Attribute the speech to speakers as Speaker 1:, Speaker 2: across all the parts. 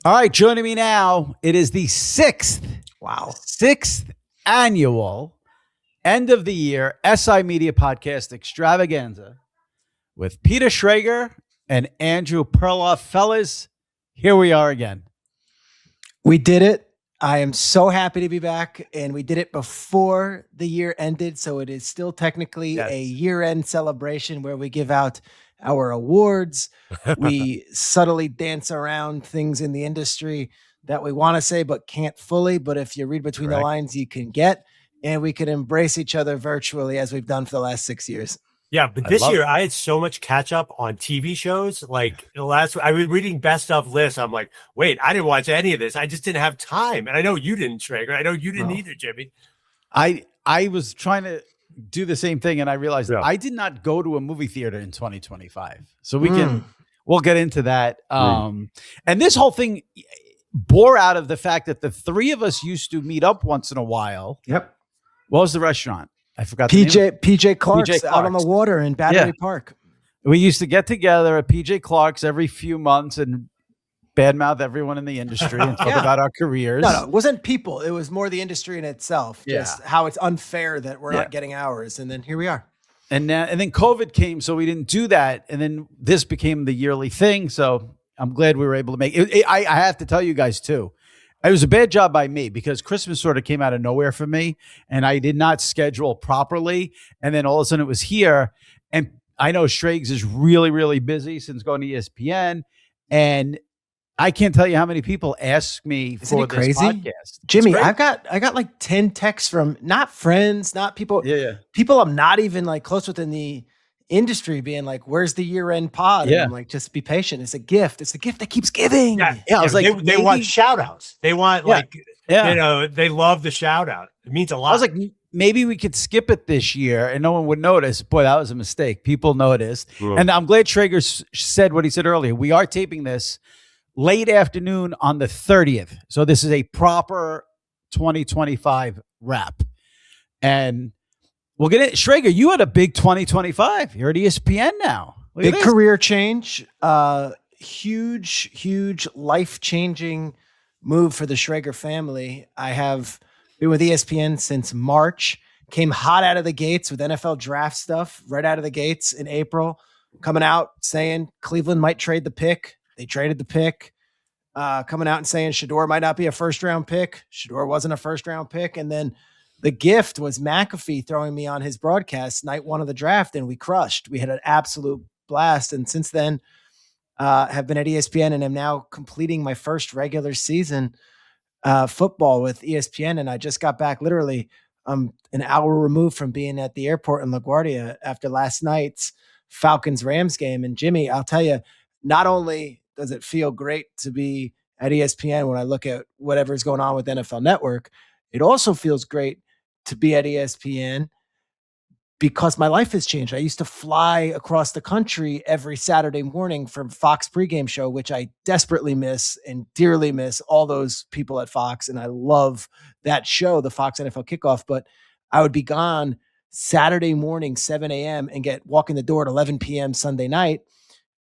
Speaker 1: All right, joining me now, it is the sixth annual end of the year SI Media Podcast Extravaganza with Peter Schrager and Andrew Perloff. Fellas, here we are again.
Speaker 2: We did it. I am so happy to be back, and we did it before the year ended, so it is still technically a year-end celebration where we give out our awards. We subtly dance around things in the industry that we want to say but can't fully, but if you read between the lines, you can get, and we can embrace each other virtually as we've done for the last 6 years.
Speaker 3: Yeah, but this year I had so much catch up on TV shows. Like I was reading best of lists. I'm like, wait, I didn't watch any of this. I just didn't have time. And I know you didn't, Schrager. I know you didn't either, Jimmy.
Speaker 1: I was trying to do the same thing, and I realized I did not go to a movie theater in 2025. So we'll get into that. And this whole thing bore out of the fact that the three of us used to meet up once in a while.
Speaker 2: Yep.
Speaker 1: What was the restaurant? I forgot.
Speaker 2: PJ Clark's out on the water in Battery Park.
Speaker 1: We used to get together at PJ Clark's every few months and badmouth everyone in the industry and talk about our careers.
Speaker 2: No, it wasn't people. It was more the industry in itself. Just how it's unfair that we're not getting ours. And then here we are.
Speaker 1: And then COVID came, so we didn't do that. And then this became the yearly thing. So I'm glad we were able to make it. I have to tell you guys too, it was a bad job by me because Christmas sort of came out of nowhere for me and I did not schedule properly. And then all of a sudden it was here. And I know Schrags is really, really busy since going to ESPN. And I can't tell you how many people ask me for this podcast.
Speaker 2: Jimmy, I got like 10 texts from not friends, not people, people I'm not even like close within the industry being like, where's the year-end pod? And I'm like, just be patient. It's a gift. It's a gift that keeps giving.
Speaker 3: I was like, they want shout outs. They want they love the shout out. It means a lot.
Speaker 1: I was like, maybe we could skip it this year and no one would notice. Boy, that was a mistake. People noticed. And I'm glad Schrager said what he said earlier. We are taping this late afternoon on the 30th. So this is a proper 2025 wrap. And we'll get it. Schrager, you had a big 2025. You're at ESPN now.
Speaker 2: Big career change. Huge life-changing move for the Schrager family. I have been with ESPN since March. Came hot out of the gates with NFL draft stuff right out of the gates in April. Coming out saying Cleveland might trade the pick. They traded the pick. Coming out and saying Shador might not be a first-round pick. Shador wasn't a first-round pick. And then the gift was McAfee throwing me on his broadcast night one of the draft, and we crushed. We had an absolute blast. And since then, have been at ESPN and am now completing my first regular season football with ESPN. And I just got back literally an hour removed from being at the airport in LaGuardia after last night's Falcons-Rams game. And Jimmy, I'll tell you, not only does it feel great to be at ESPN when I look at whatever's going on with NFL Network, it also feels great to be at ESPN because my life has changed. I used to fly across the country every Saturday morning from Fox pregame show, which I desperately miss and dearly miss all those people at Fox. And I love that show, the Fox NFL Kickoff, but I would be gone Saturday morning, 7 a.m. and walk in the door at 11 p.m. Sunday night.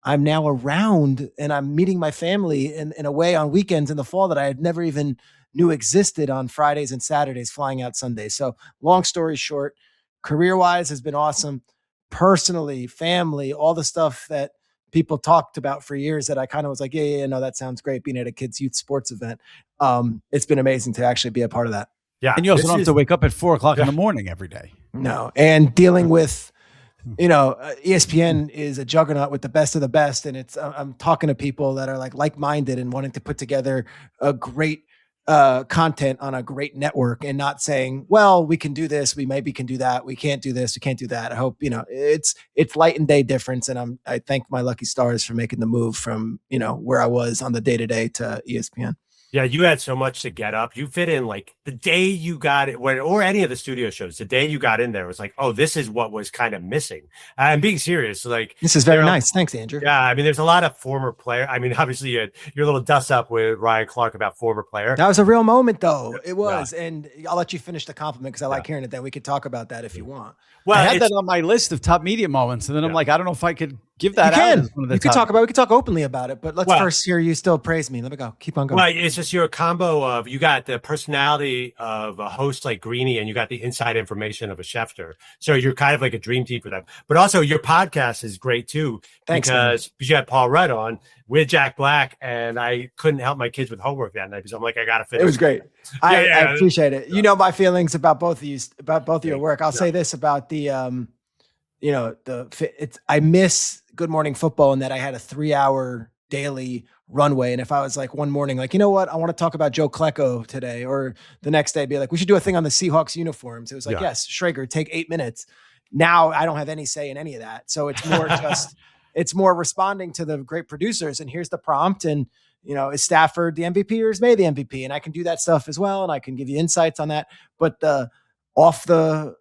Speaker 2: I'm now around and I'm meeting my family in a way on weekends in the fall that I had never even knew existed on Fridays and Saturdays, flying out Sundays. So long story short, career-wise has been awesome. Personally, family, all the stuff that people talked about for years that I kind of was like, no, that sounds great being at a kids' youth sports event. It's been amazing to actually be a part of that.
Speaker 1: Yeah. And you also don't have to wake up at 4:00 in the morning every day.
Speaker 2: No. And dealing with, ESPN is a juggernaut with the best of the best. And I'm talking to people that are like-minded and wanting to put together a great content on a great network and not saying, well, we can do this, we maybe can do that, we can't do this, we can't do that. I hope it's light and day difference, and I thank my lucky stars for making the move from where I was on the day-to-day to ESPN.
Speaker 3: Yeah, you had so much to get up. You fit in like the day you got it, or any of the studio shows, the day you got in there was like, oh, this is what was kind of missing. I'm being serious. Like,
Speaker 2: this is very nice. Thanks, Andrew.
Speaker 3: Yeah, I mean, there's a lot of former player. I mean, obviously you had your little dust up with Ryan Clark about former player.
Speaker 2: That was a real moment, though. It was. Yeah. And I'll let you finish the compliment because I like hearing it. Then we could talk about that if you want.
Speaker 1: Well, I had that on my list of top media moments. And then I'm like, I don't know if I could give that out as one of the
Speaker 2: You can
Speaker 1: topics.
Speaker 2: we can talk openly about it, but let's first hear you still praise me. Let me go. Keep on going.
Speaker 3: Well, it's just your combo of, you got the personality of a host like Greeny, and you got the inside information of a Schefter. So you're kind of like a dream team for them. But also your podcast is great too.
Speaker 2: Thanks,
Speaker 3: because you had Paul Rudd on with Jack Black, and I couldn't help my kids with homework that night because I'm like, I got to finish.
Speaker 2: It was great. I appreciate it. You know my feelings about both of your work. I'll say this about the, I miss Good Morning Football in that I had a 3-hour daily runway. And if I was like one morning, like, you know what, I want to talk about Joe Klecko today, or the next day be like, we should do a thing on the Seahawks uniforms. It was like, yes, Schrager, take 8 minutes. Now I don't have any say in any of that. So it's more it's more responding to the great producers. And here's the prompt. And, is Stafford the MVP or is May the MVP? And I can do that stuff as well. And I can give you insights on that. But the off the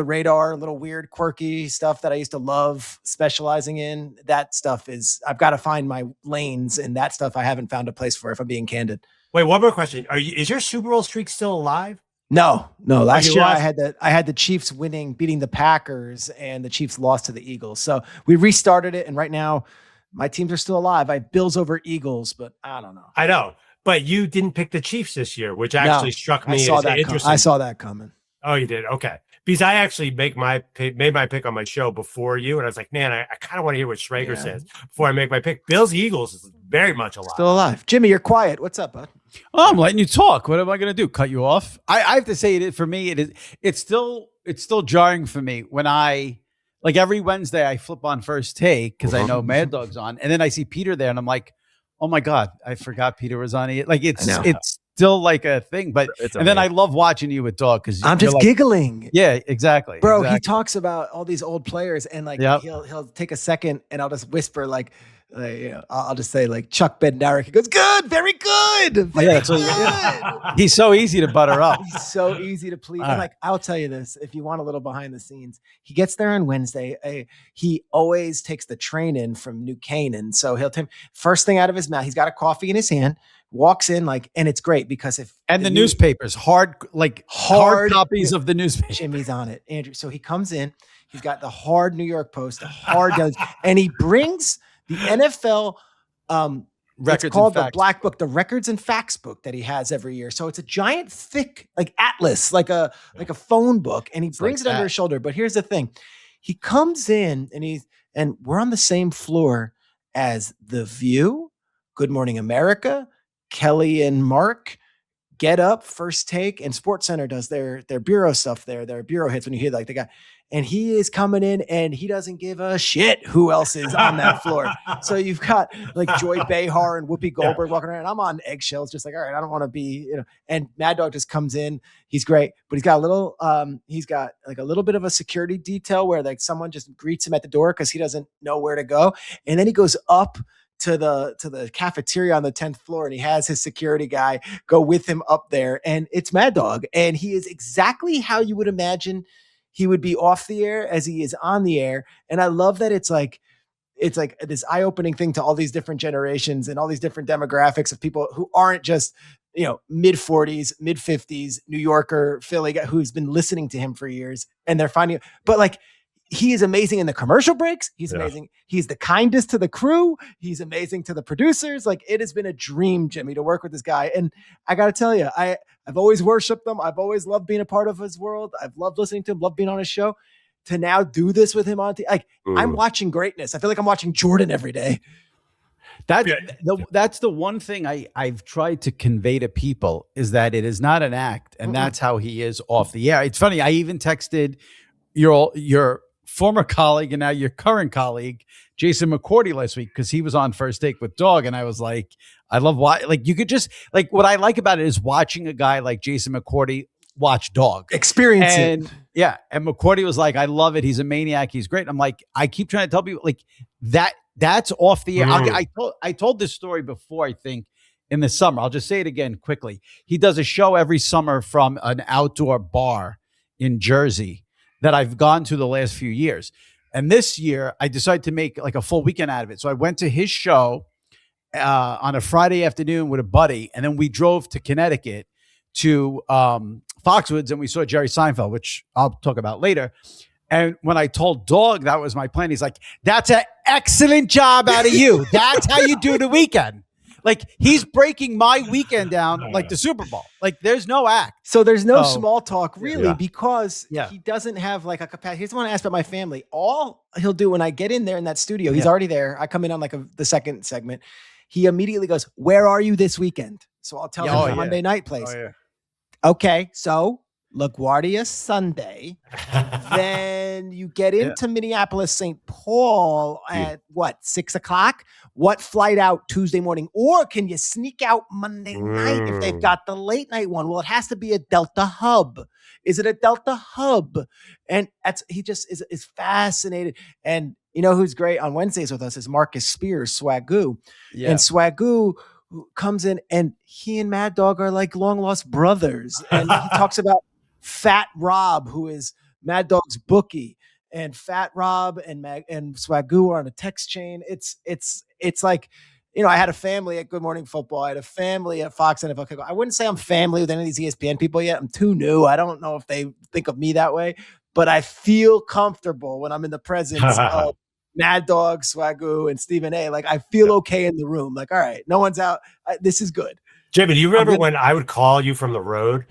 Speaker 2: radar, little weird, quirky stuff that I used to love specializing in, that stuff I've got to find my lanes, and that stuff I haven't found a place for, if I'm being candid.
Speaker 3: Wait, one more question. Is your Super Bowl streak still alive?
Speaker 2: No. Last year I had the Chiefs beating the Packers, and the Chiefs lost to the Eagles. So we restarted it, and right now my teams are still alive. I have Bills over Eagles, but I don't know.
Speaker 3: I know, but you didn't pick the Chiefs this year, which actually struck me as interesting.
Speaker 2: I saw that coming.
Speaker 3: Oh, you did? Okay. Because I actually made my pick on my show before you, and I was like, man, I kind of want to hear what Schrager says before I make my pick. Bills Eagles is very much alive.
Speaker 2: Still alive. Jimmy, you're quiet. What's up, bud?
Speaker 1: Oh, I'm letting you talk. What am I going to do? Cut you off? I have to say, for me, it's still jarring for me when like every Wednesday I flip on First Take because I know Mad Dog's on, and then I see Peter there, and I'm like, oh my God, I forgot Peter was on it. Like it's still like a thing, but then I love watching you with Dog because
Speaker 2: I'm just giggling.
Speaker 1: Yeah, exactly,
Speaker 2: bro. Exactly. He talks about all these old players, and like he'll take a second, and I'll just whisper like I'll just say like Chuck Bednarik. He goes, "Good, very good, very good."
Speaker 1: He's so easy to butter up.
Speaker 2: He's so easy to please. And like I'll tell you this, if you want a little behind the scenes, he gets there on Wednesday. He always takes the train in from New Canaan, so he'll take first thing out of his mouth. He's got a coffee in his hand. Walks in and it's great because
Speaker 1: the newspapers, hard copies of the newspaper.
Speaker 2: Jimmy's on it, Andrew. So he comes in, he's got the hard New York Post, and he brings the NFL
Speaker 1: records.
Speaker 2: It's called the Black Book, the records and facts book that he has every year. So it's a giant, thick, like atlas, like a phone book, and he brings it under his shoulder. But here's the thing: he comes in and we're on the same floor as The View, Good Morning America, Kelly and Mark, Get Up, First Take, and SportsCenter does their bureau stuff there, their bureau hits when you hear like the guy. And he is coming in and he doesn't give a shit who else is on that floor. So you've got like Joy Behar and Whoopi Goldberg walking around. And I'm on eggshells, just like, all right, I don't want to be, and Mad Dog just comes in. He's great, but he's got a little bit of a security detail where like someone just greets him at the door because he doesn't know where to go. And then he goes up to the cafeteria on the 10th floor, and he has his security guy go with him up there, and it's Mad Dog, and he is exactly how you would imagine he would be off the air as he is on the air. And I love that it's like this eye-opening thing to all these different generations and all these different demographics of people who aren't just mid 40s, mid 50s New Yorker Philly guy who's been listening to him for years, and they're finding, but like, he is amazing in the commercial breaks. He's amazing. He's the kindest to the crew. He's amazing to the producers. Like, it has been a dream, Jimmy, to work with this guy. And I got to tell you, I've always worshiped him. I've always loved being a part of his world. I've loved listening to him, loved being on his show. To now do this with him on TV, I'm watching greatness. I feel like I'm watching Jordan every day.
Speaker 1: That's the one thing I've tried to convey to people is that it is not an act, and that's how he is off the air. It's funny. I even texted your former colleague and now your current colleague, Jason McCourty, last week because he was on First Take with Dog, and I was like, I love you could just like what I like about it is watching a guy like Jason McCourty watch Dog,
Speaker 2: experience it.
Speaker 1: Yeah, and McCourty was like, I love it. He's a maniac. He's great. I'm like, I keep trying to tell people like that's off the air. I told this story before, I think, in the summer. I'll just say it again quickly. He does a show every summer from an outdoor bar in Jersey that I've gone to the last few years. And this year I decided to make like a full weekend out of it. So I went to his show on a Friday afternoon with a buddy. And then we drove to Connecticut to Foxwoods, and we saw Jerry Seinfeld, which I'll talk about later. And when I told Dog that was my plan, he's like, that's an excellent job out of you. That's how you do the weekend. Like, he's breaking my weekend down like the Super Bowl. Like, there's no act.
Speaker 2: So there's no small talk really because
Speaker 1: Yeah.
Speaker 2: he doesn't have like a capacity. He doesn't want to ask about my family. All he'll do when I get in there in that studio, he's already there. I come in on like the second segment. He immediately goes, "Where are you this weekend?" So I'll tell him the Monday night place. Okay, so LaGuardia Sunday. Then you get into Minneapolis, St. Paul at 6 o'clock? What flight out Tuesday morning? Or can you sneak out Monday night if they've got the late night one? Well, it has to be a Delta hub. Is it a Delta hub? And he just is fascinated. And you know who's great on Wednesdays with us is Marcus Spears, Swagoo. Yeah. And Swagoo comes in and he and Mad Dog are like long lost brothers. And he talks about Fat Rob, who is Mad Dog's bookie, and Fat Rob and Swagoo are on a text chain. It's like, you know, I had a family at Good Morning Football. I had a family at Fox NFL. I wouldn't say I'm family with any of these ESPN people yet. I'm too new. I don't know if they think of me that way, but I feel comfortable when I'm in the presence of Mad Dog, Swagoo, and Stephen A. Like, I feel okay in the room. Like, all right, no one's out. This is good.
Speaker 3: Jimmy, do you remember when I would call you from the road?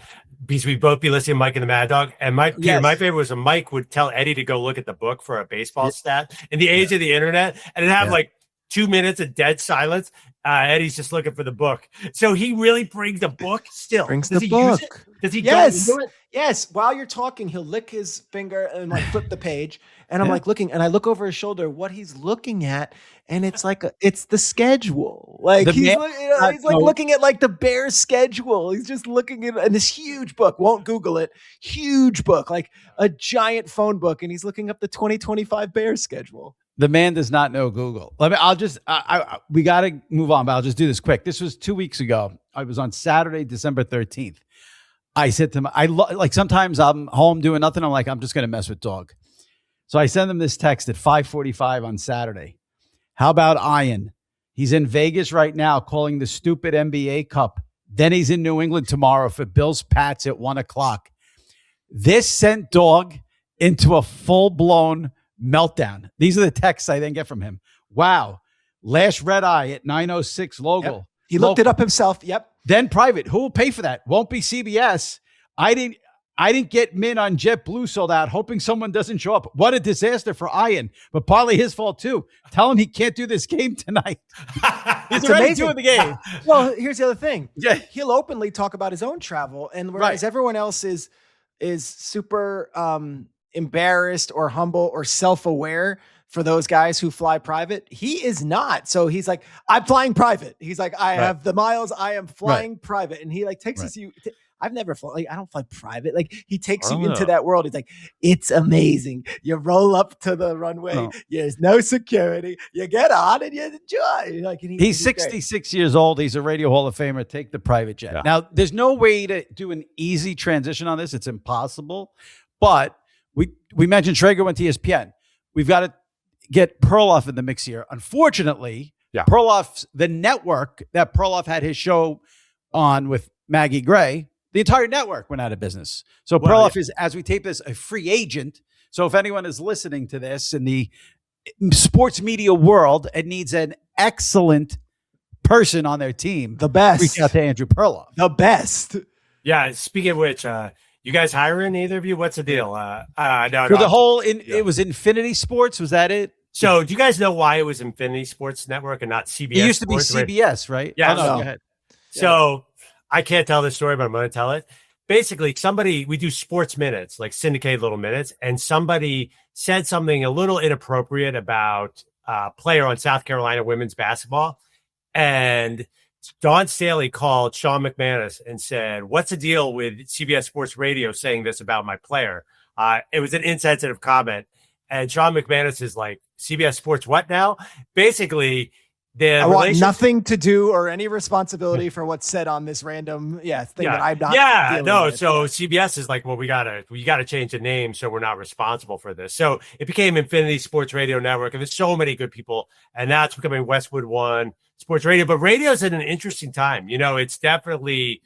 Speaker 3: Because we'd both be listening to Mike and the Mad Dog. And my favorite was when Mike would tell Eddie to go look at the book for a baseball stat in the age of the internet. And it'd have like 2 minutes of dead silence. Eddie's just looking for the book. So he really brings the book still.
Speaker 2: Brings
Speaker 3: Does
Speaker 2: the
Speaker 3: he
Speaker 2: book.
Speaker 3: Use it? Does he
Speaker 2: go
Speaker 3: into it?
Speaker 2: Yes. While you're talking, he'll lick his finger and like flip the page. And I'm like looking, and I look over his shoulder, what he's looking at, and it's like it's the schedule. Like he's looking at like the Bears schedule. He's just looking at this huge book. Won't Google it. Huge book, like a giant phone book, and he's looking up the 2025 Bears schedule.
Speaker 1: The man does not know Google. We got to move on, but I'll just do this quick. This was 2 weeks ago. I was on Saturday, December 13th. I said to him, like sometimes I'm home doing nothing. I'm like, I'm just going to mess with Dog. So I send him this text at 5:45 on Saturday. How about Ian? He's in Vegas right now calling the stupid NBA Cup. Then he's in New England tomorrow for Bills Pats at 1 o'clock. This sent Dog into a full-blown meltdown. These are the texts I then get from him. Wow. Last red eye at 9:06 local.
Speaker 2: Yep. He looked it up himself. Yep.
Speaker 1: Then private. Who will pay for that? Won't be CBS. I didn't get Min on JetBlue sold out, hoping someone doesn't show up. What a disaster for Ian, but partly his fault too. Tell him he can't do this game tonight. He's already doing the game.
Speaker 2: Well, here's the other thing.
Speaker 1: Yeah.
Speaker 2: He'll openly talk about his own travel, and whereas everyone else is super embarrassed or humble or self-aware for those guys who fly private, he is not. So he's like, I'm flying private. He's like, I have the miles. I am flying private, and he like takes us you. I've never flown. Like, I don't fly private. Like, he takes you into that world. He's like, it's amazing. You roll up to the runway. There's no security. You get on and you enjoy. Like,
Speaker 1: he's 66 years old. He's a Radio Hall of Famer. Take the private jet. Yeah. Now, there's no way to do an easy transition on this. It's impossible. But we mentioned Schrager went to ESPN. We've got to get Perloff in the mix here. Unfortunately, Perloff's the network that Perloff had his show on with Maggie Gray. The entire network went out of business. So Perloff is, as we tape this, a free agent. So if anyone is listening to this in the sports media world and needs an excellent person on their team,
Speaker 2: the best,
Speaker 1: reach out to Andrew Perloff.
Speaker 2: The best.
Speaker 3: Yeah. Speaking of which, you guys hiring either of you? What's the deal?
Speaker 1: It was Infinity Sports. Was that it?
Speaker 3: So do you guys know why it was Infinity Sports Network and not CBS?
Speaker 1: It used to be CBS, right?
Speaker 3: Yeah.
Speaker 1: Go ahead.
Speaker 3: So I can't tell this story, but I'm going to tell it. Basically, we do sports minutes, like syndicated little minutes, and somebody said something a little inappropriate about a player on South Carolina women's basketball. And Dawn Staley called Sean McManus and said, what's the deal with CBS Sports Radio saying this about my player? It was an insensitive comment. And Sean McManus is like, CBS Sports what now? Basically, I want nothing
Speaker 2: to do or any responsibility for what's said on this random thing that I'm not.
Speaker 3: Yeah, no. With. So CBS is like, well, we gotta change the name, so we're not responsible for this. So it became Infinity Sports Radio Network, and there's so many good people, and now it's becoming Westwood One Sports Radio. But radio's at an interesting time. You know, it's definitely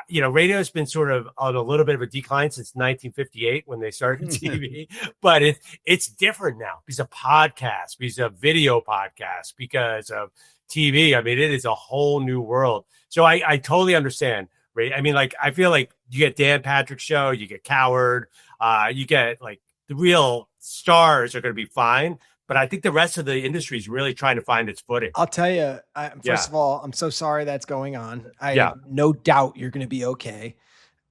Speaker 3: radio's been sort of on a little bit of a decline since 1958 when they started TV, but it's different now because of podcasts, because of video podcasts, because of TV. I mean, it is a whole new world. So I totally understand. Right? I mean, like, I feel like you get Dan Patrick's show, you get Coward, you get like the real stars are going to be fine. But I think the rest of the industry is really trying to find its footing.
Speaker 2: I'll tell you, first of all, I'm so sorry that's going on. I have no doubt you're going to be okay.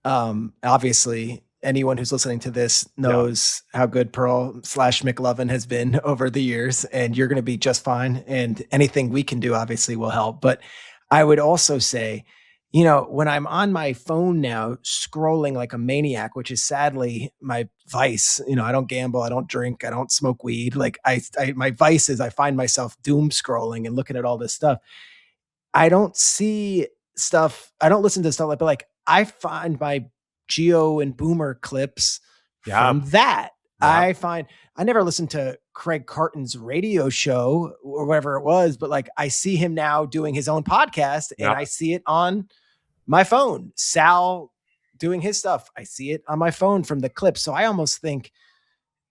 Speaker 2: Obviously, anyone who's listening to this knows how good Pearl/McLovin has been over the years, and you're going to be just fine. And anything we can do, obviously, will help. But I would also say, when I'm on my phone now, scrolling like a maniac, which is sadly my vice, I don't gamble, I don't drink, I don't smoke weed. Like my vice is I find myself doom scrolling and looking at all this stuff. I don't see stuff. I don't listen to stuff but like I find my Geo and Boomer clips from that. I never listened to Craig Carton's radio show or whatever it was, but like I see him now doing his own podcast and I see it on my phone. Sal doing his stuff, I see it on my phone from the clips. So I almost think,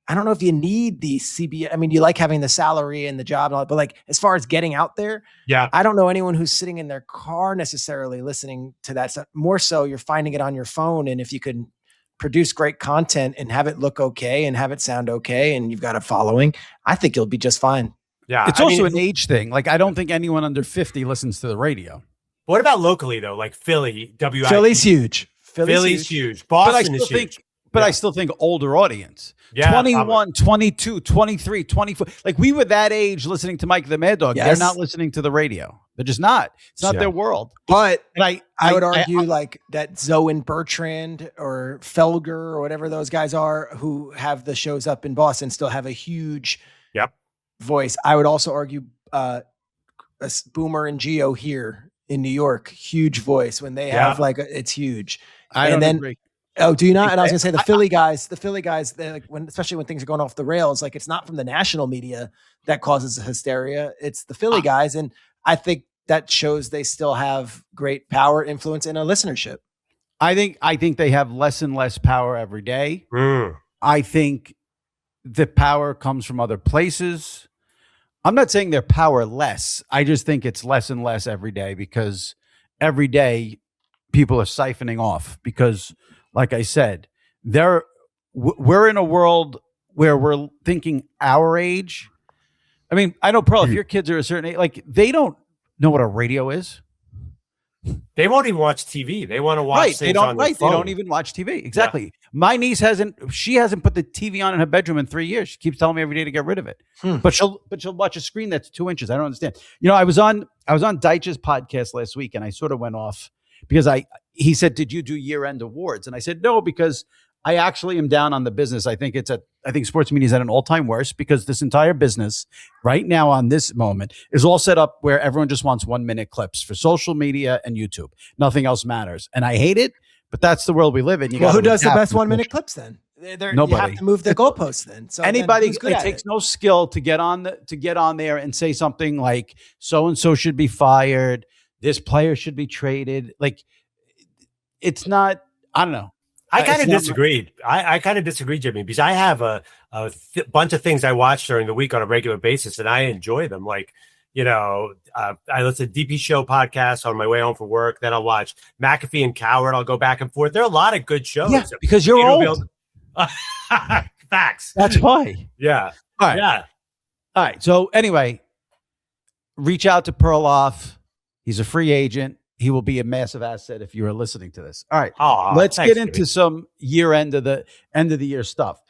Speaker 2: I don't know if you need the CBS. I mean, you like having the salary and the job and all that, but like as far as getting out there, I don't know anyone who's sitting in their car necessarily listening to that stuff. More so you're finding it on your phone. And if you can produce great content and have it look okay and have it sound okay, and you've got a following, I think you'll be just fine.
Speaker 1: Yeah. It's also an age thing. Like, I don't think anyone under 50 listens to the radio.
Speaker 3: What about locally though? Like Philly, WIP.
Speaker 2: Philly's huge.
Speaker 3: Philly's huge. Boston is huge.
Speaker 1: But I still think older audience. Yeah, 21, probably. 22, 23, 24. Like we were that age listening to Mike the Mad Dog. Yes. They're not listening to the radio. They're just not. It's not their world.
Speaker 2: But I would argue like that Zoe and Bertrand or Felger or whatever those guys are who have the shows up in Boston still have a huge voice. I would also argue Boomer and Geo here in New York, huge voice when they have it's huge.
Speaker 1: I don't agree.
Speaker 2: Oh, do you not? And I was gonna say the Philly guys, they're like especially when things are going off the rails, like it's not from the national media that causes hysteria. It's the Philly guys. And I think that shows they still have great power, influence, and a listenership.
Speaker 1: I think they have less and less power every day. I think the power comes from other places. I'm not saying they're powerless. I just think it's less and less every day because every day people are siphoning off because, like I said, we're in a world where we're thinking our age. I mean, I know, Pearl, if your kids are a certain age, like they don't know what a radio is.
Speaker 3: They won't even watch TV. They want to watch things on their phone.
Speaker 1: They don't even watch TV. Exactly. Yeah. My niece hasn't put the TV on in her bedroom in 3 years. She keeps telling me every day to get rid of it. But she'll watch a screen that's 2 inches. I don't understand. I was on Deitch's podcast last week and I sort of went off because he said, "Did you do year-end awards?" And I said, "No, because I actually am down on the business. I think sports media is at an all-time worst because this entire business right now on this moment is all set up where everyone just wants 1-minute clips for social media and YouTube. Nothing else matters. And I hate it, but that's the world we live in.
Speaker 2: Who does the best 1-minute clips then? Nobody. You have to move the goalposts then. So
Speaker 1: anybody, it takes no skill to get on there and say something like so-and-so should be fired. This player should be traded. Like it's not, I don't know.
Speaker 3: I kind of disagreed. I kind of disagree, Jimmy, because I have a bunch of things I watch during the week on a regular basis, and I enjoy them. Like, I listen to DP Show podcast on my way home from work. Then I'll watch McAfee and Coward. I'll go back and forth. There are a lot of good shows.
Speaker 1: Yeah, because you're old.
Speaker 3: Facts.
Speaker 1: That's why.
Speaker 3: Yeah.
Speaker 1: All right.
Speaker 3: Yeah.
Speaker 1: All right. So anyway, reach out to Perloff. He's a free agent. He will be a massive asset if you are listening to this. All right, let's get into some end of the year stuff.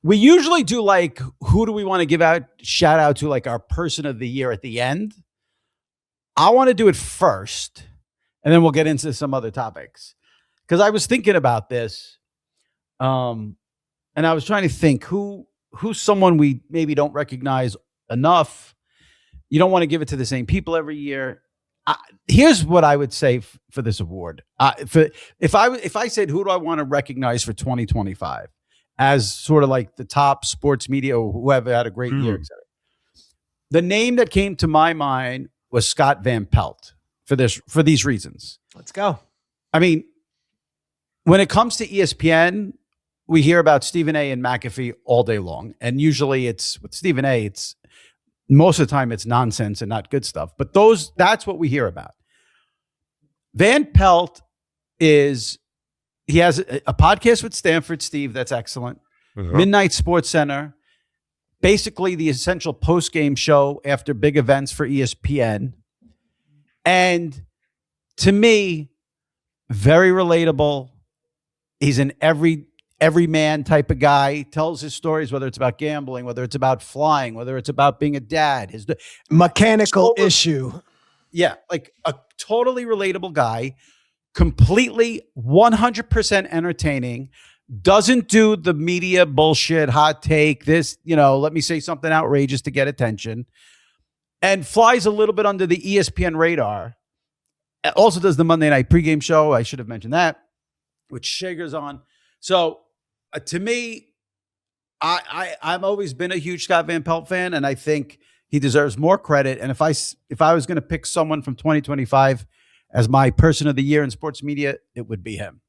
Speaker 1: We usually do like, who do we want to give out shout out to, like our person of the year at the end. I want to do it first, and then we'll get into some other topics. Because I was thinking about this, and I was trying to think who's someone we maybe don't recognize enough. You don't want to give it to the same people every year. Here's what I would say for this award. If I said, who do I want to recognize for 2025 as sort of like the top sports media or whoever had a great year, et cetera. The name that came to my mind was Scott Van Pelt for these reasons.
Speaker 2: Let's go.
Speaker 1: I mean, when it comes to ESPN, we hear about Stephen A. and McAfee all day long. And usually it's with Stephen A., it's most of the time it's nonsense and not good stuff. But that's what we hear about. Van Pelt he has a podcast with Stanford Steve that's excellent. Midnight Sports Center, basically the essential post-game show after big events for ESPN. And to me, very relatable. He's an everyman type of guy. Tells his stories, whether it's about gambling, whether it's about flying, whether it's about being a dad. His
Speaker 2: mechanical issue.
Speaker 1: Yeah, like a totally relatable guy, completely 100% entertaining. Doesn't do the media bullshit, hot take, this, let me say something outrageous to get attention, and flies a little bit under the ESPN radar. Also does the Monday night pregame show. I should have mentioned that, which Schrager's on. So to me, I've always been a huge Scott Van Pelt fan, and I think he deserves more credit. And if I was going to pick someone from 2025 as my person of the year in sports media, it would be him.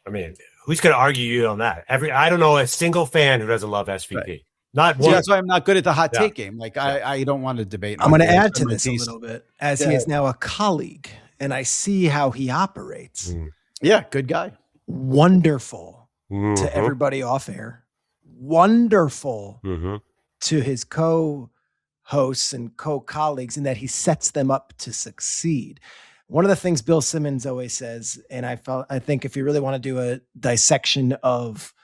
Speaker 3: I mean, who's going to argue you on that? I don't know a single fan who doesn't love SVP.
Speaker 1: Right.
Speaker 3: Not one.
Speaker 1: See, that's why I'm not good at the hot take game. Like I don't want to debate.
Speaker 2: I'm going to add to this a little bit, as he is now a colleague, and I see how he operates.
Speaker 1: Yeah, good guy.
Speaker 2: Wonderful to everybody off air. Wonderful to his co-hosts and co-colleagues in that he sets them up to succeed. One of the things Bill Simmons always says, and I think if you really want to do a dissection of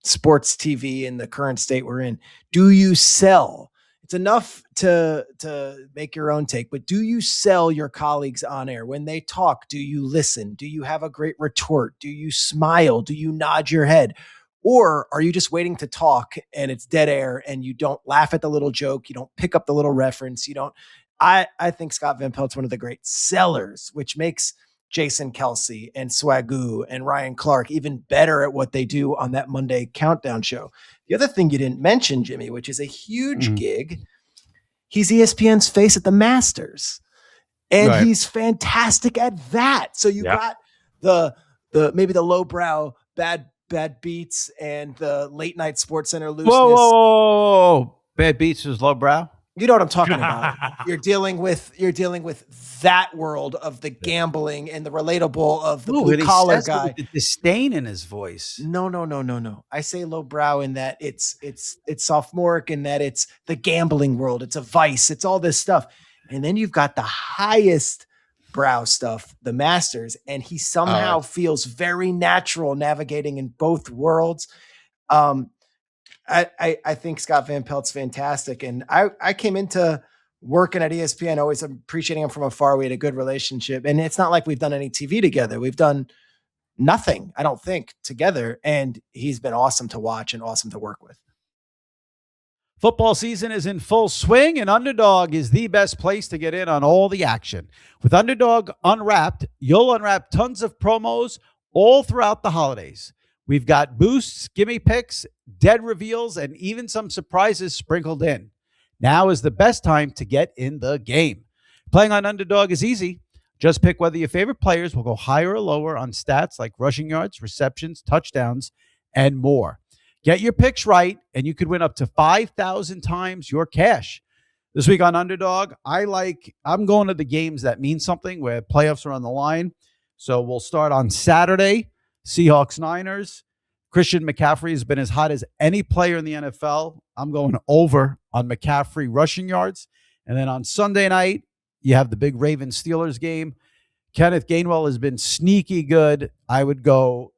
Speaker 2: sports TV in the current state we're in, do you sell? It's enough to make your own take, but do you sell your colleagues on air? When they talk, do you listen? Do you have a great retort? Do you smile? Do you nod your head? Or are you just waiting to talk and it's dead air and you don't laugh at the little joke? You don't pick up the little reference. You don't. I think Scott Van Pelt's one of the great sellers, which makes Jason Kelsey and Swagoo and Ryan Clark even better at what they do on that Monday countdown show. The other thing you didn't mention, Jimmy, which is a huge gig, he's ESPN's face at the Masters, and he's fantastic at that. So you got the maybe the lowbrow bad beats and the late night Sports Center looseness.
Speaker 1: Whoa. Bad beats is lowbrow.
Speaker 2: You know what I'm talking about. You're dealing with that world of the gambling and the relatable of the blue collar guy.
Speaker 1: With the disdain in his voice.
Speaker 2: No. I say lowbrow in that it's sophomoric, in that it's the gambling world. It's a vice. It's all this stuff. And then you've got the highest brow stuff, the Masters, and he somehow feels very natural navigating in both worlds. I think Scott Van Pelt's fantastic. And I came into working at ESPN always appreciating him from afar. We had a good relationship. And it's not like we've done any TV together. We've done nothing, I don't think, together. And he's been awesome to watch and awesome to work with.
Speaker 1: Football season is in full swing, and Underdog is the best place to get in on all the action. With Underdog Unwrapped, you'll unwrap tons of promos all throughout the holidays. We've got boosts, gimme picks, dead reveals, and even some surprises sprinkled in. Now is the best time to get in the game. Playing on Underdog is easy. Just pick whether your favorite players will go higher or lower on stats like rushing yards, receptions, touchdowns, and more. Get your picks right, and you could win up to 5,000 times your cash. This week on Underdog, I'm going to the games that mean something, where playoffs are on the line. So we'll start on Saturday. Seahawks, Niners. Christian McCaffrey has been as hot as any player in the NFL. I'm going over on McCaffrey rushing yards. And then on Sunday night, you have the big Ravens Steelers game. Kenneth Gainwell has been sneaky good. I would go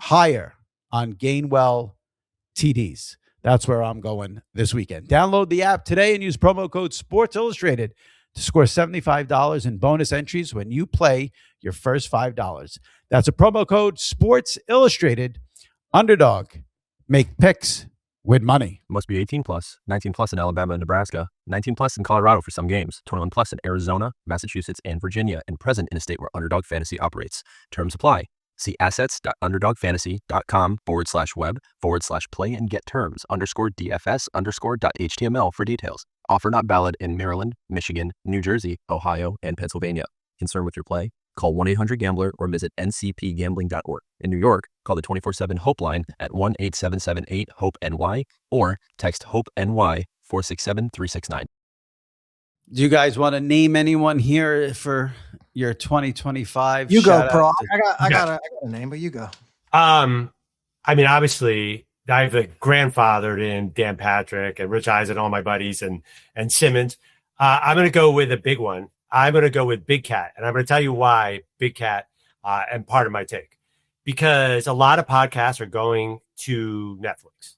Speaker 1: higher on Gainwell TDs. That's where I'm going this weekend. Download the app today and use promo code Sports Illustrated to score $75 in bonus entries when you play your first $5. That's a promo code Sports Illustrated. Underdog. Make picks with money.
Speaker 4: Must be 18 plus, 19 plus in Alabama and Nebraska, 19 plus in Colorado for some games, 21 plus in Arizona, Massachusetts, and Virginia, and present in a state where Underdog Fantasy operates. Terms apply. See assets.underdogfantasy.com/web/play and get terms _DFS_.html for details. Offer not valid in Maryland, Michigan, New Jersey, Ohio, and Pennsylvania. Concerned with your play? call 1-800-GAMBLER or visit ncpgambling.org. In New York, call the 24/7 Hope line at 1-877-8-HOPE-NY or text HOPE-NY 467-369.
Speaker 1: Do you guys want to name anyone here for your 2025?
Speaker 2: You go,
Speaker 1: shout out
Speaker 2: Pro.
Speaker 1: to-
Speaker 2: I got a name, but you go.
Speaker 3: I mean, obviously, I've grandfathered in Dan Patrick and Rich Eisen, all my buddies, and Simmons. I'm going to go with a big one. I'm going to go with Big Cat, and I'm going to tell you why Big Cat and part of my take. Because a lot of podcasts are going to Netflix.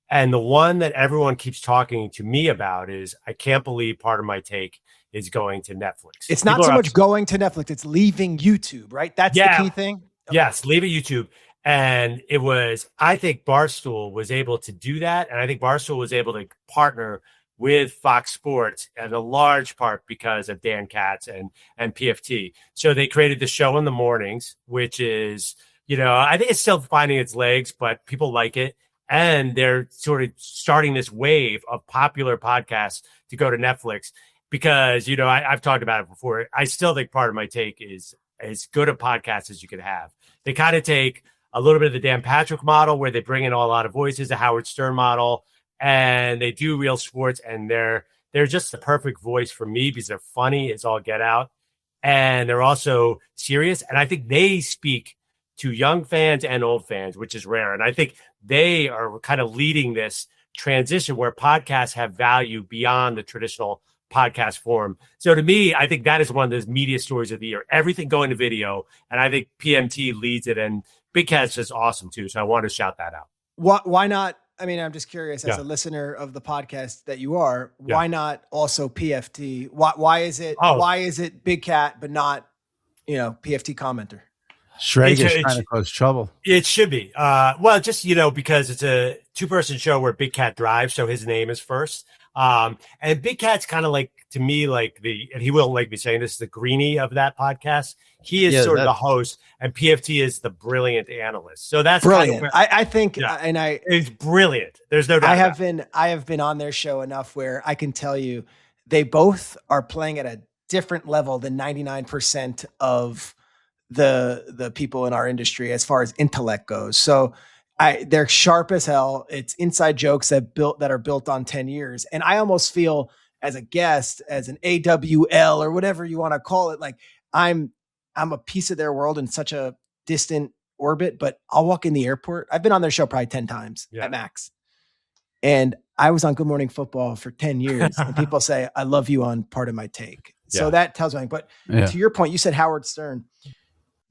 Speaker 3: And the one that everyone keeps talking to me about is, I can't believe part of my take is going to Netflix.
Speaker 2: It's not so much going to Netflix, it's leaving YouTube, right? That's the key thing? Okay.
Speaker 3: Yes, leaving YouTube. And it was, I think Barstool was able to do that. And I think Barstool was able to partner with Fox Sports and a large part because of Dan Katz and PFT. So they created the show in the mornings, which is, I think it's still finding its legs, but people like it. And they're sort of starting this wave of popular podcasts to go to Netflix because, I've talked about it before. I still think part of my take is as good a podcast as you could have. They kind of take a little bit of the Dan Patrick model where they bring in a lot of voices, the Howard Stern model, and they do real sports. And they're just the perfect voice for me because they're funny as all get out. And they're also serious. And I think they speak to young fans and old fans, which is rare. And I think they are kind of leading this transition where podcasts have value beyond the traditional podcast form. So to me, I think that is one of those media stories of the year, everything going to video. And I think PMT leads it, and Big Cat's just awesome too. So I want to shout that out.
Speaker 2: Why not? I mean, I'm just curious as a listener of the podcast that you are, why not also PFT? Why is it Big Cat, but not, PFT commenter?
Speaker 1: Schrager's trying to cause trouble.
Speaker 3: It should be. Just, because it's a 2-person show where Big Cat drives. So his name is first. And Big Cat's kind of like, to me, and he will like me saying this, the greenie of that podcast. He is sort of the host, and PFT is the brilliant analyst. So that's
Speaker 2: brilliant. I think,
Speaker 3: it's brilliant. There's no doubt.
Speaker 2: I have been on their show enough where I can tell you they both are playing at a different level than 99% of the people in our industry as far as intellect goes. So they're sharp as hell. It's inside jokes that are built on 10 years. And I almost feel as a guest, as an AWL or whatever you want to call it, like I'm a piece of their world in such a distant orbit, but I'll walk in the airport. I've been on their show probably 10 times at max. And I was on Good Morning Football for 10 years and people say, I love you on part of my take. So that tells me, but to your point, you said Howard Stern.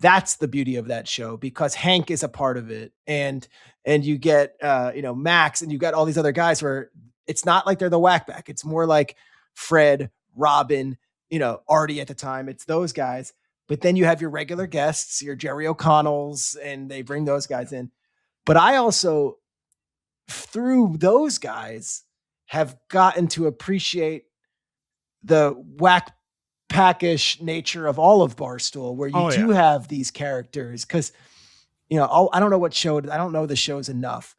Speaker 2: That's the beauty of that show because Hank is a part of it. And you get, Max, and you got all these other guys where it's not like they're the whackback. It's more like Fred, Robin, Artie at the time. It's those guys. But then you have your regular guests, your Jerry O'Connells, and they bring those guys in. But I also, through those guys, have gotten to appreciate the whack-packish nature of all of Barstool, where you do have these characters. Because, I don't know what show, I don't know the shows enough,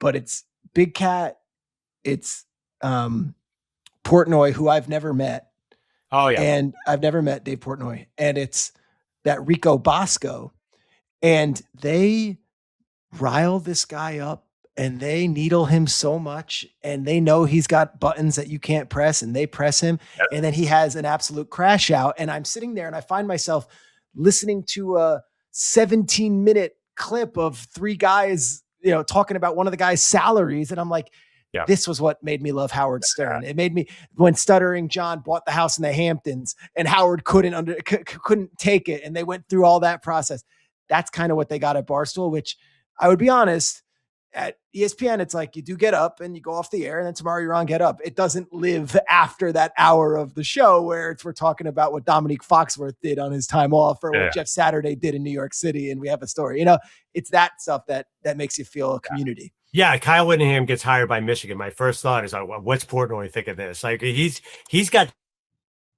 Speaker 2: but it's Big Cat, it's Portnoy, who I've never met.
Speaker 3: Oh, yeah.
Speaker 2: And I've never met Dave Portnoy. And it's that Rico Bosco. And they rile this guy up and they needle him so much. And they know he's got buttons that you can't press and they press him. Yep. And then he has an absolute crash out. And I'm sitting there and I find myself listening to a 17-minute clip of 3 guys, talking about one of the guy's salaries. And I'm like, this was what made me love Howard Stern. It made me, when Stuttering John bought the house in the Hamptons and Howard couldn't take it. And they went through all that process. That's kind of what they got at Barstool, which I would be honest, at ESPN, it's like you do get up and you go off the air and then tomorrow you're on Get Up. It doesn't live after that hour of the show where we're talking about what Dominique Foxworth did on his time off or what Jeff Saturday did in New York City. And we have a story, it's that stuff that makes you feel a community.
Speaker 3: Yeah, Kyle Whittingham gets hired by Michigan. My first thought is, what's Portnoy think of this? Like he's got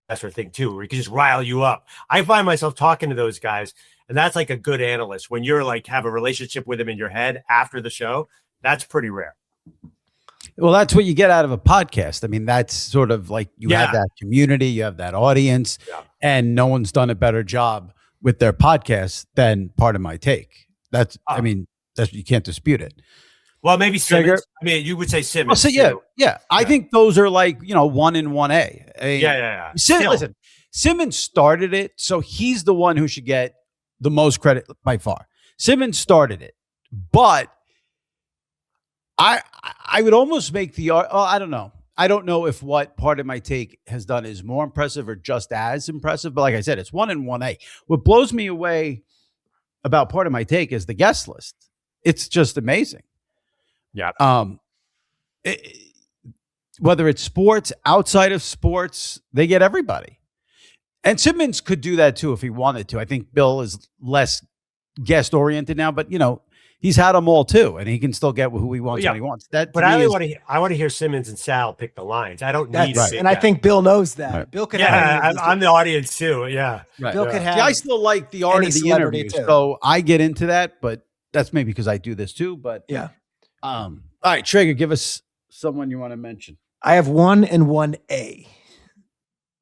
Speaker 3: that sort of thing too, where he can just rile you up. I find myself talking to those guys, and that's like a good analyst. When you're like have a relationship with them in your head after the show, that's pretty rare.
Speaker 1: Well, that's what you get out of a podcast. I mean, that's sort of like you have that community, you have that audience, and no one's done a better job with their podcast than Part of My Take. That's you can't dispute it.
Speaker 3: Well, maybe Simmons.
Speaker 1: Schrager.
Speaker 3: I mean, you would say
Speaker 1: Well,
Speaker 3: Simmons.
Speaker 1: so yeah. I think those are like 1 and 1A.
Speaker 3: Yeah.
Speaker 1: Listen, Simmons started it, so he's the one who should get the most credit by far. Simmons started it, but I would almost make the I don't know. I don't know if what Part of My Take has done is more impressive or just as impressive, but like I said, it's 1 and 1A. What blows me away about Part of My Take is the guest list. It's just amazing.
Speaker 3: Yeah.
Speaker 1: Whether it's sports, outside of sports, they get everybody. And Simmons could do that too if he wanted to. I think Bill is less guest oriented now, but he's had them all too, and he can still get who he wants when he wants. But
Speaker 3: I want to hear Simmons and Sal pick the lines. I don't need
Speaker 2: it. And I think Bill knows that.
Speaker 1: Right.
Speaker 2: Bill could.
Speaker 3: I'm the audience too. Yeah.
Speaker 1: Right.
Speaker 2: Bill could have.
Speaker 1: See, I still like the art of the interview, so I get into that. But that's maybe because I do this too. But
Speaker 2: yeah.
Speaker 1: All right, Schrager, give us someone you want to mention.
Speaker 2: I have 1 and 1A.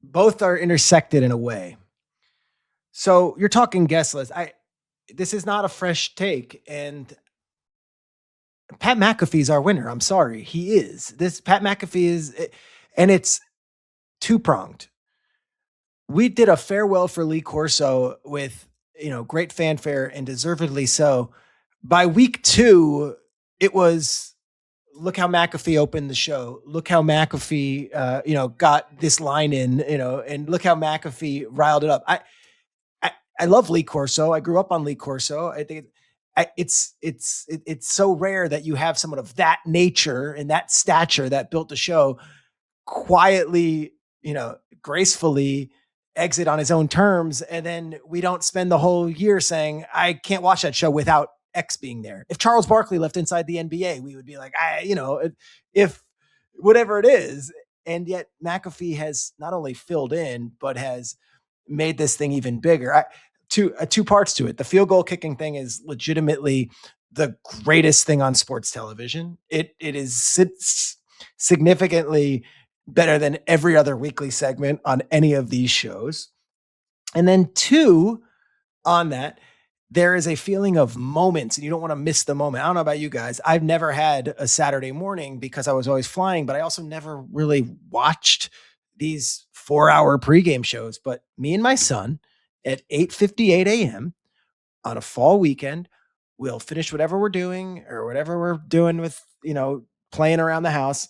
Speaker 2: Both are intersected in a way. So you're talking guest list. This is not a fresh take, and Pat McAfee's our winner. I'm sorry, he is. This Pat McAfee is, and it's two-pronged. We did a farewell for Lee Corso with great fanfare, and deservedly so. By week 2, it was, look how McAfee opened the show. Look how McAfee, got this line in, and look how McAfee riled it up. I love Lee Corso. I grew up on Lee Corso. I think it's so rare that you have someone of that nature and that stature that built the show quietly, gracefully exit on his own terms. And then we don't spend the whole year saying, I can't watch that show without X being there. If Charles Barkley left inside the NBA, we would be like, if whatever it is. And yet McAfee has not only filled in, but has made this thing even bigger. Two parts to it. The field goal kicking thing is legitimately the greatest thing on sports television. It is significantly better than every other weekly segment on any of these shows. And then 2, on that, there is a feeling of moments, and you don't want to miss the moment. I don't know about you guys. I've never had a Saturday morning because I was always flying, but I also never really watched these 4-hour pregame shows. But me and my son at 8:58 a.m. on a fall weekend, we'll finish whatever we're doing or whatever we're doing with, playing around the house,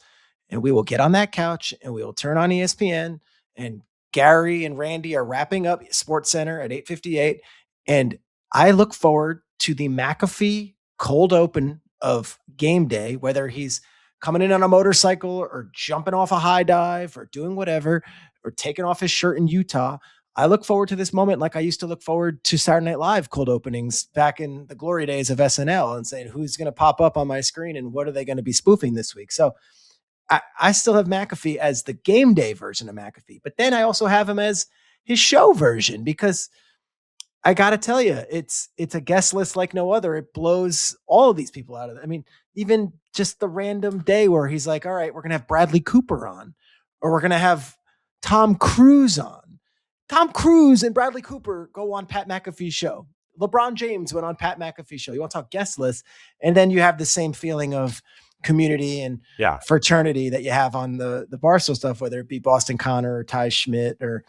Speaker 2: and we will get on that couch and we will turn on ESPN, and Gary and Randy are wrapping up Sports Center at 8:58. And I look forward to the McAfee cold open of game day, whether he's coming in on a motorcycle or jumping off a high dive or doing whatever, or taking off his shirt in Utah. I look forward to this moment like I used to look forward to Saturday Night Live cold openings back in the glory days of SNL, and saying, who's going to pop up on my screen and what are they going to be spoofing this week? So I still have McAfee as the game day version of McAfee, but then I also have him as his show version, because I got to tell you, it's a guest list like no other. It blows all of these people out of it. I mean, even just the random day where he's like, all right, we're going to have Bradley Cooper on, or we're going to have Tom Cruise on. Tom Cruise and Bradley Cooper go on Pat McAfee's show. LeBron James went on Pat McAfee's show. You want to talk guest list, and then you have the same feeling of community and fraternity that you have on the Barstool stuff, whether it be Boston Connor or Ty Schmidt or,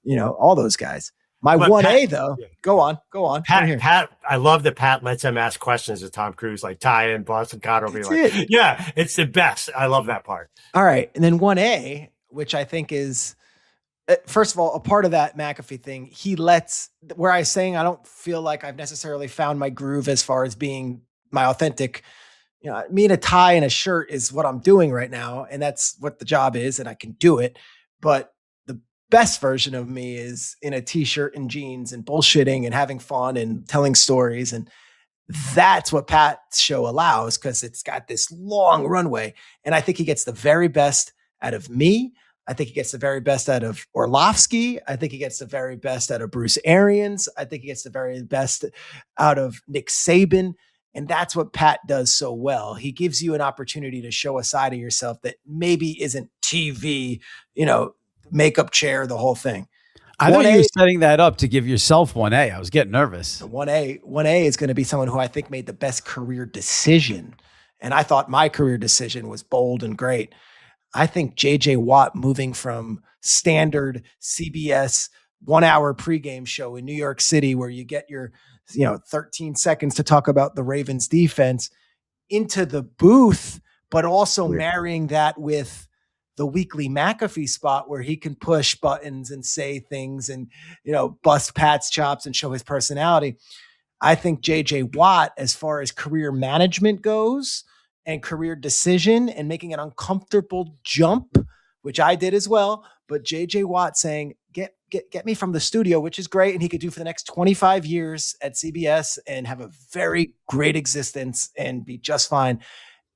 Speaker 2: all those guys. But 1A though, go on.
Speaker 3: Pat, I love that Pat lets him ask questions to Tom Cruise, like Ty and Boston Connor will be like, it's the best. I love that part.
Speaker 2: All right. And then 1A, which I think is, first of all, a part of that McAfee thing, he lets, where I was saying, I don't feel like I've necessarily found my groove as far as being my authentic, me in a tie and a shirt is what I'm doing right now. And that's what the job is. And I can do it. But the best version of me is in a t-shirt and jeans and bullshitting and having fun and telling stories. And that's what Pat's show allows, because it's got this long runway. And I think he gets the very best out of me. I think he gets the very best out of Orlovsky. I think he gets the very best out of Bruce Arians. I think he gets the very best out of Nick Saban. And that's what Pat does so well. He gives you an opportunity to show a side of yourself that maybe isn't TV, makeup chair, the whole thing.
Speaker 1: I thought
Speaker 2: 1A
Speaker 1: you were setting that up to give yourself 1A. I was getting nervous.
Speaker 2: 1A is going to be someone who I think made the best career decision. And I thought my career decision was bold and great. I think JJ Watt moving from standard CBS 1 hour pregame show in New York City, where you get your 13 seconds to talk about the Ravens defense, into the booth, but also marrying that with the weekly McAfee spot where he can push buttons and say things and, bust Pat's chops and show his personality. I think JJ Watt, as far as career management goes and career decision and making an uncomfortable jump, which I did as well, but JJ Watt saying, get me from the studio, which is great. And he could do for the next 25 years at CBS and have a very great existence and be just fine.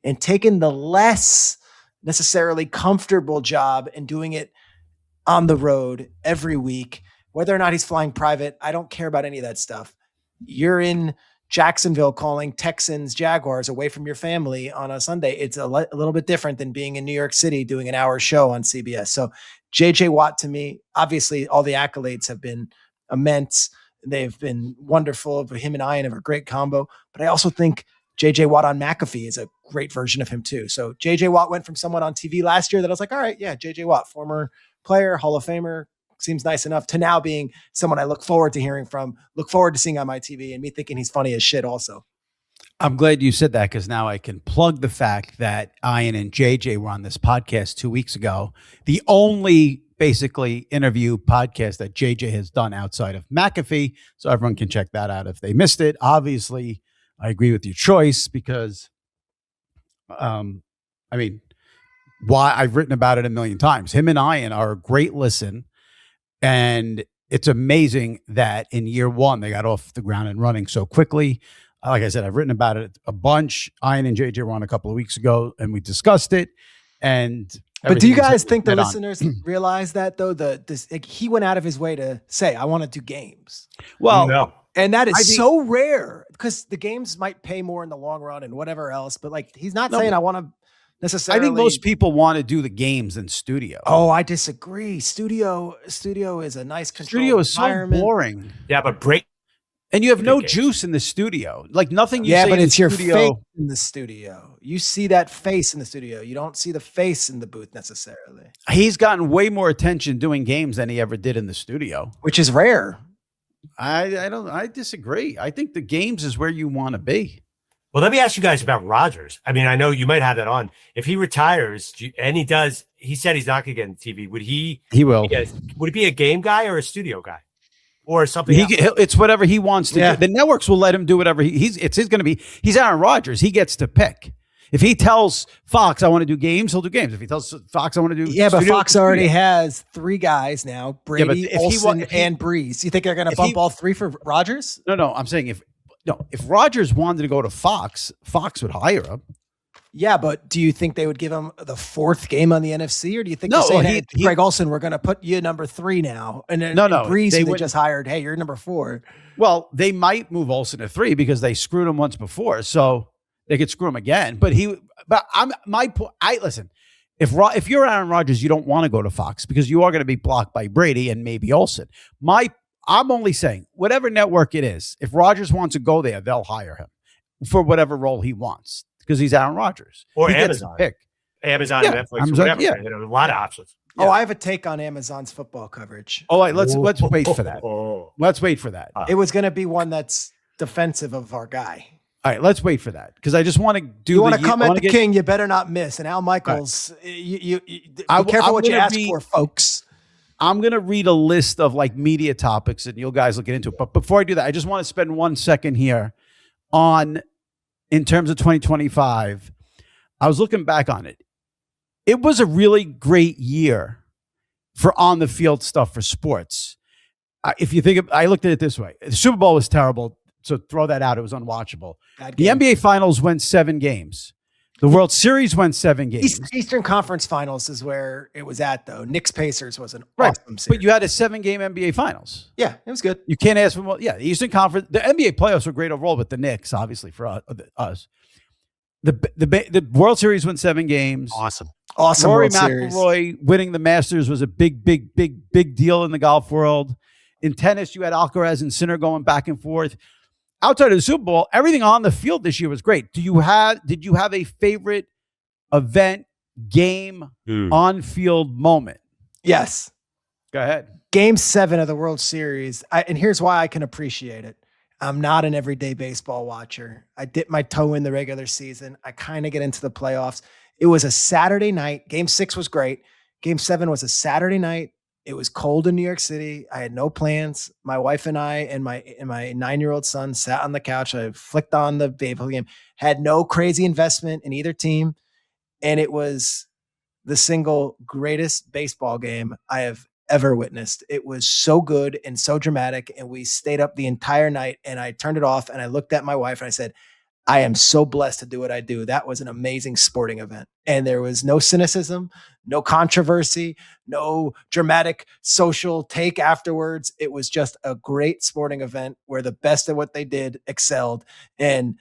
Speaker 2: And taking the less necessarily comfortable job and doing it on the road every week, whether or not he's flying private, I don't care about any of that stuff. You're in Jacksonville calling Texans, Jaguars away from your family on a Sunday. It's a little bit different than being in New York City doing an hour show on CBS. So JJ Watt, to me, obviously all the accolades have been immense. They've been wonderful. Him and Ian have a great combo, but I also think JJ Watt on McAfee is a great version of him too. So JJ Watt went from someone on TV last year that I was like, all right, yeah, JJ Watt, former player, Hall of Famer, seems nice enough, to now being someone I look forward to hearing from, look forward to seeing on my TV, and me thinking he's funny as shit also.
Speaker 1: I'm glad you said that, because now I can plug the fact that Ian and JJ were on this podcast 2 weeks ago. The only basically interview podcast that JJ has done outside of McAfee. So everyone can check that out if they missed it. Obviously, I agree with your choice because, why I've written about it a million times. Him and Ian are a great listen. And it's amazing that in year one, they got off the ground and running so quickly. Like I said, I've written about it a bunch. Ian and JJ were on a couple of weeks ago and we discussed it. But
Speaker 2: do you guys think the listeners realize that though? He went out of his way to say, I want to do games.
Speaker 1: Well,
Speaker 3: no.
Speaker 2: And that is so rare, because the games might pay more in the long run and whatever else. But he's not saying I want to necessarily.
Speaker 1: I think most people want to do the games in studio.
Speaker 2: Oh, I disagree. Studio is a nice controlled
Speaker 1: Studio is
Speaker 2: environment.
Speaker 1: so boring.
Speaker 3: Yeah, but break.
Speaker 1: And you have no juice in the studio. Nothing you say
Speaker 2: but
Speaker 1: in
Speaker 2: it's
Speaker 1: the
Speaker 2: your
Speaker 1: studio.
Speaker 2: face in the studio. You see that face in the studio. You don't see the face in the booth necessarily.
Speaker 1: He's gotten way more attention doing games than he ever did in the studio.
Speaker 2: Which is rare.
Speaker 1: I disagree. I think the games is where you want to be.
Speaker 3: Well, let me ask you guys about Rodgers. I mean, I know you might have that on. If he retires, and he said he's not going to get in TV. Would he?
Speaker 1: He will.
Speaker 3: Would he be a game guy or a studio guy? Or something else?
Speaker 1: It's whatever he wants to do. The networks will let him do whatever he's going to be. He's Aaron Rodgers. He gets to pick. If he tells Fox, I want to do games, he'll do games. If he tells Fox, I want to do
Speaker 2: but Fox already has 3 guys now, Brady, Olsen, and Breeze. You think they're going to bump all 3 for Rodgers?
Speaker 1: No, I'm saying if Rodgers wanted to go to Fox, Fox would hire him.
Speaker 2: Yeah, but do you think they would give him the 4th game on the NFC, or do you think they're saying, hey, Greg Olsen, we're going to put you number 3 now? And then Breeze, they just hired, hey, you're number 4.
Speaker 1: Well, they might move Olsen to 3 because they screwed him once before, so they could screw him again. Listen, if you're Aaron Rodgers, you don't want to go to Fox because you are going to be blocked by Brady and maybe Olsen. I'm only saying, whatever network it is, if Rodgers wants to go there, they'll hire him for whatever role he wants because he's Aaron Rodgers.
Speaker 3: Or
Speaker 1: he
Speaker 3: Amazon.
Speaker 1: Amazon,
Speaker 3: Netflix,
Speaker 1: Amazon,
Speaker 3: whatever.
Speaker 1: Yeah.
Speaker 3: A lot of options.
Speaker 2: Yeah. I have a take on Amazon's football coverage.
Speaker 1: Oh, let's wait for that. Let's wait for that.
Speaker 2: It was going to be one that's defensive of our guy.
Speaker 1: All right, let's wait for that because I just want to do.
Speaker 2: You want to come at the king, you better not miss. And Al Michaels, be careful what you ask for, folks.
Speaker 1: I'm going to read a list of media topics and you guys will get into it. But before I do that, I just want to spend 1 second here in terms of 2025. I was looking back on it. It was a really great year for on the field stuff for sports. If you think I looked at it this way, the Super Bowl was terrible. So throw that out. It was unwatchable. The NBA Finals went 7 games. The World Series went 7 games.
Speaker 2: Eastern Conference Finals is where it was at, though. Knicks Pacers was an awesome series.
Speaker 1: But you had a 7-game NBA Finals.
Speaker 2: Yeah, it was good.
Speaker 1: You can't ask for more. Yeah, the Eastern Conference, the NBA playoffs were great overall, but the Knicks, obviously, for us. The World Series went 7 games.
Speaker 3: Awesome.
Speaker 2: Awesome
Speaker 1: Rory
Speaker 2: World Series.
Speaker 1: McIlroy winning the Masters was a big deal in the golf world. In tennis, you had Alcaraz and Sinner going back and forth. Outside of the Super Bowl, everything on the field this year was great. Did you have a favorite event, game, on-field moment?
Speaker 2: Yes.
Speaker 1: Go ahead.
Speaker 2: Game 7 of the World Series. And here's why I can appreciate it. I'm not an everyday baseball watcher. I dip my toe in the regular season. I kind of get into the playoffs. It was a Saturday night. Game 6 was great. Game 7 was a Saturday night. It was cold in New York City. I had no plans. My wife and I and my 9-year-old son sat on the couch. I flicked on the baseball game, had no crazy investment in either team. And it was the single greatest baseball game I have ever witnessed. It was so good and so dramatic. And we stayed up the entire night, and I turned it off and I looked at my wife and I said, I am so blessed to do what I do. That was an amazing sporting event. And there was no cynicism, no controversy, no dramatic social take afterwards. It was just a great sporting event where the best of what they did excelled. And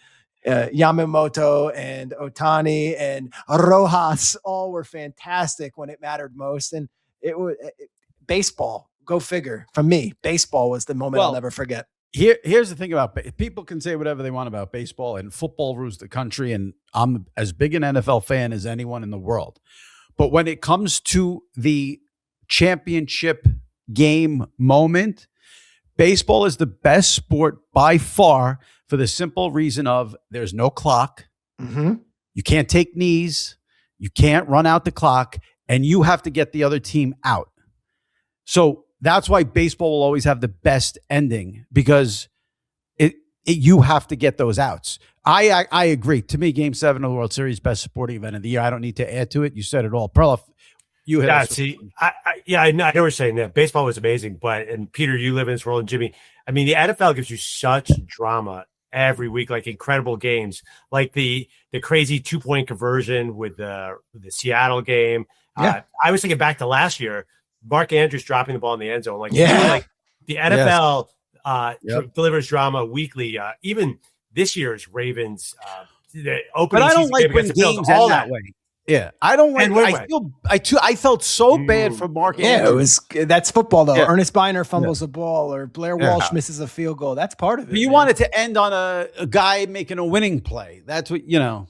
Speaker 2: Yamamoto and Otani and Rojas all were fantastic when it mattered most. And it was baseball. Go figure. For me, baseball was the moment I'll never forget.
Speaker 1: Here's the thing about people can say whatever they want about baseball, and football rules the country. And I'm as big an NFL fan as anyone in the world. But when it comes to the championship game moment, baseball is the best sport by far for the simple reason of there's no clock.
Speaker 2: Mm-hmm.
Speaker 1: You can't take knees. You can't run out the clock, and you have to get the other team out. So that's why baseball will always have the best ending, because you have to get those outs. I agree. To me, Game 7 of the World Series, best sporting event of the year. I don't need to add to it. You said it all. Perloff, you hit us.
Speaker 3: I know what you're saying. That baseball was amazing, and Peter, you live in this world, and Jimmy. I mean, the NFL gives you such drama every week, like incredible games, like the crazy 2-point conversion with the Seattle game.
Speaker 2: Yeah.
Speaker 3: I was thinking back to last year. Mark Andrews dropping the ball in the end zone. Like the NFL delivers drama weekly. Even this year's Ravens opening.
Speaker 1: But I don't like when games end that way. Yeah, I don't like. I felt so bad for Mark Andrews.
Speaker 2: That's football though. Yeah. Ernest Biner fumbles a ball, or Blair Walsh misses a field goal. That's part of it.
Speaker 1: But you want it to end on a guy making a winning play. That's what
Speaker 2: Yeah.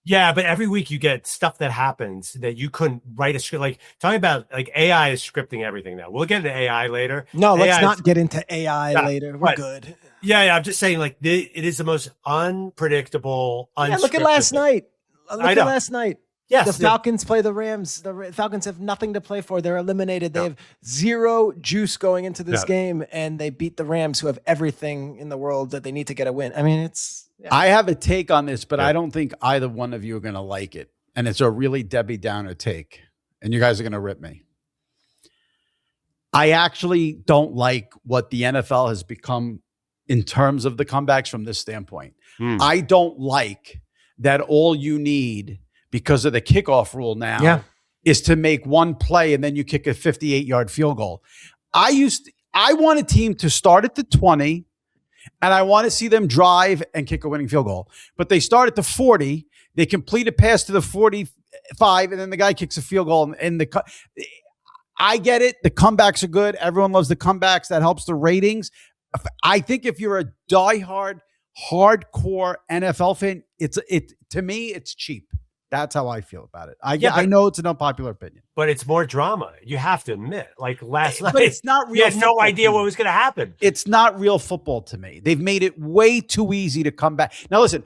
Speaker 3: Yeah, but every week you get stuff that happens that you couldn't write a script. Like talking about like AI is scripting everything now. We'll get into AI later.
Speaker 2: No, let's not get into AI later. We're good.
Speaker 3: Yeah. I'm just saying, like, it is the most unpredictable.
Speaker 2: Look at last night. Yes, the Falcons play the Rams. The Falcons have nothing to play for. They're eliminated. They have zero juice going into this game, and they beat the Rams, who have everything in the world that they need to get a win. I mean, it's. Yeah.
Speaker 1: I have a take on this, but I don't think either one of you are going to like it, and it's a really Debbie Downer take, and you guys are going to rip me. I actually don't like what the NFL has become in terms of the comebacks from this standpoint. I don't like that all you need, because of the kickoff rule now, is to make one play and then you kick a 58-yard field goal. I want a team to start at the 20, and I want to see them drive and kick a winning field goal. But they start at the 40, they complete a pass to the 45, and then the guy kicks a field goal. I get it. The comebacks are good. Everyone loves the comebacks. That helps the ratings. I think if you're a diehard, hardcore NFL fan, to me, it's cheap. That's how I feel about it. I know it's an unpopular opinion,
Speaker 3: but it's more drama. You have to admit, like last night,
Speaker 1: but it's not real.
Speaker 3: You had no idea what was going to happen.
Speaker 1: It's not real football to me. They've made it way too easy to come back. Now, listen,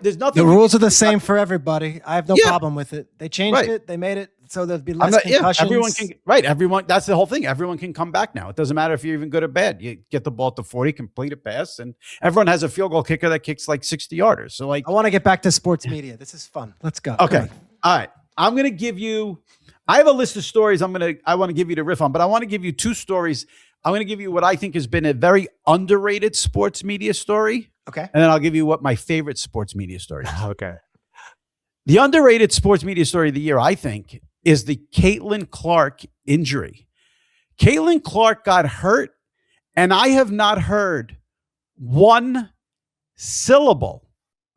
Speaker 1: there's nothing.
Speaker 2: The rules are the same for everybody. I have no problem with it. They changed it. They made it so there'd be less concussions.
Speaker 1: Everyone. That's the whole thing. Everyone can come back now. It doesn't matter if you're even good or bad. You get the ball at the 40, complete a pass, and everyone has a field goal kicker that kicks like 60-yarders. So, like,
Speaker 2: I want to get back to sports media. This is fun. Let's go.
Speaker 1: Okay. All right. I'm going to give you, I have a list of stories I want to give you to riff on, but I want to give you two stories. I'm going to give you what I think has been a very underrated sports media story.
Speaker 2: Okay.
Speaker 1: And then I'll give you what my favorite sports media story is.
Speaker 3: Okay.
Speaker 1: The underrated sports media story of the year, I think, is the Caitlin Clark injury. Caitlin Clark got hurt, and I have not heard one syllable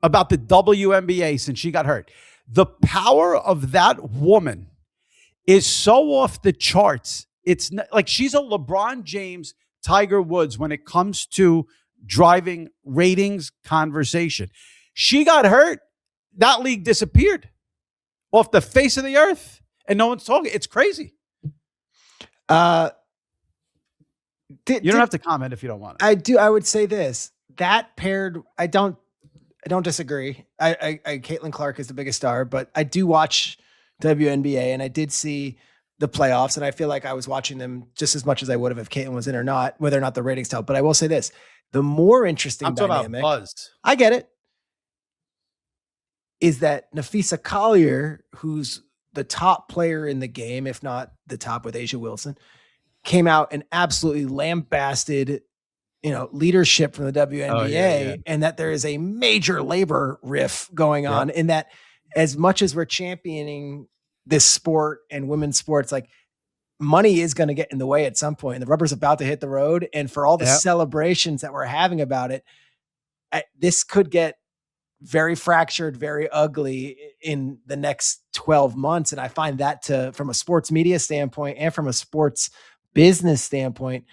Speaker 1: about the WNBA since she got hurt. The power of that woman is so off the charts. It's not, like she's a LeBron James, Tiger Woods when it comes to driving ratings conversation. She got hurt. That league disappeared off the face of the earth, and no one's talking. It's crazy. You don't have to comment if you don't want to.
Speaker 2: I do. I would say this, that paired, I don't disagree. Caitlin Clark is the biggest star, but I do watch WNBA and I did see the playoffs and I feel like I was watching them just as much as I would have if Caitlin was in or not, whether or not the ratings tell. But I will say this, the more interesting dynamic,
Speaker 1: buzz.
Speaker 2: I get it, is that Nafisa Collier, who's the top player in the game, if not the top with Asia Wilson, came out and absolutely lambasted, leadership from the WNBA, and that there is a major labor riff going on in that as much as we're championing this sport and women's sports, like money is going to get in the way at some point. The rubber's about to hit the road. And for all the celebrations that we're having about it, this could get very fractured, very ugly in the next 12 months. And I find that from a sports media standpoint and from a sports business standpoint,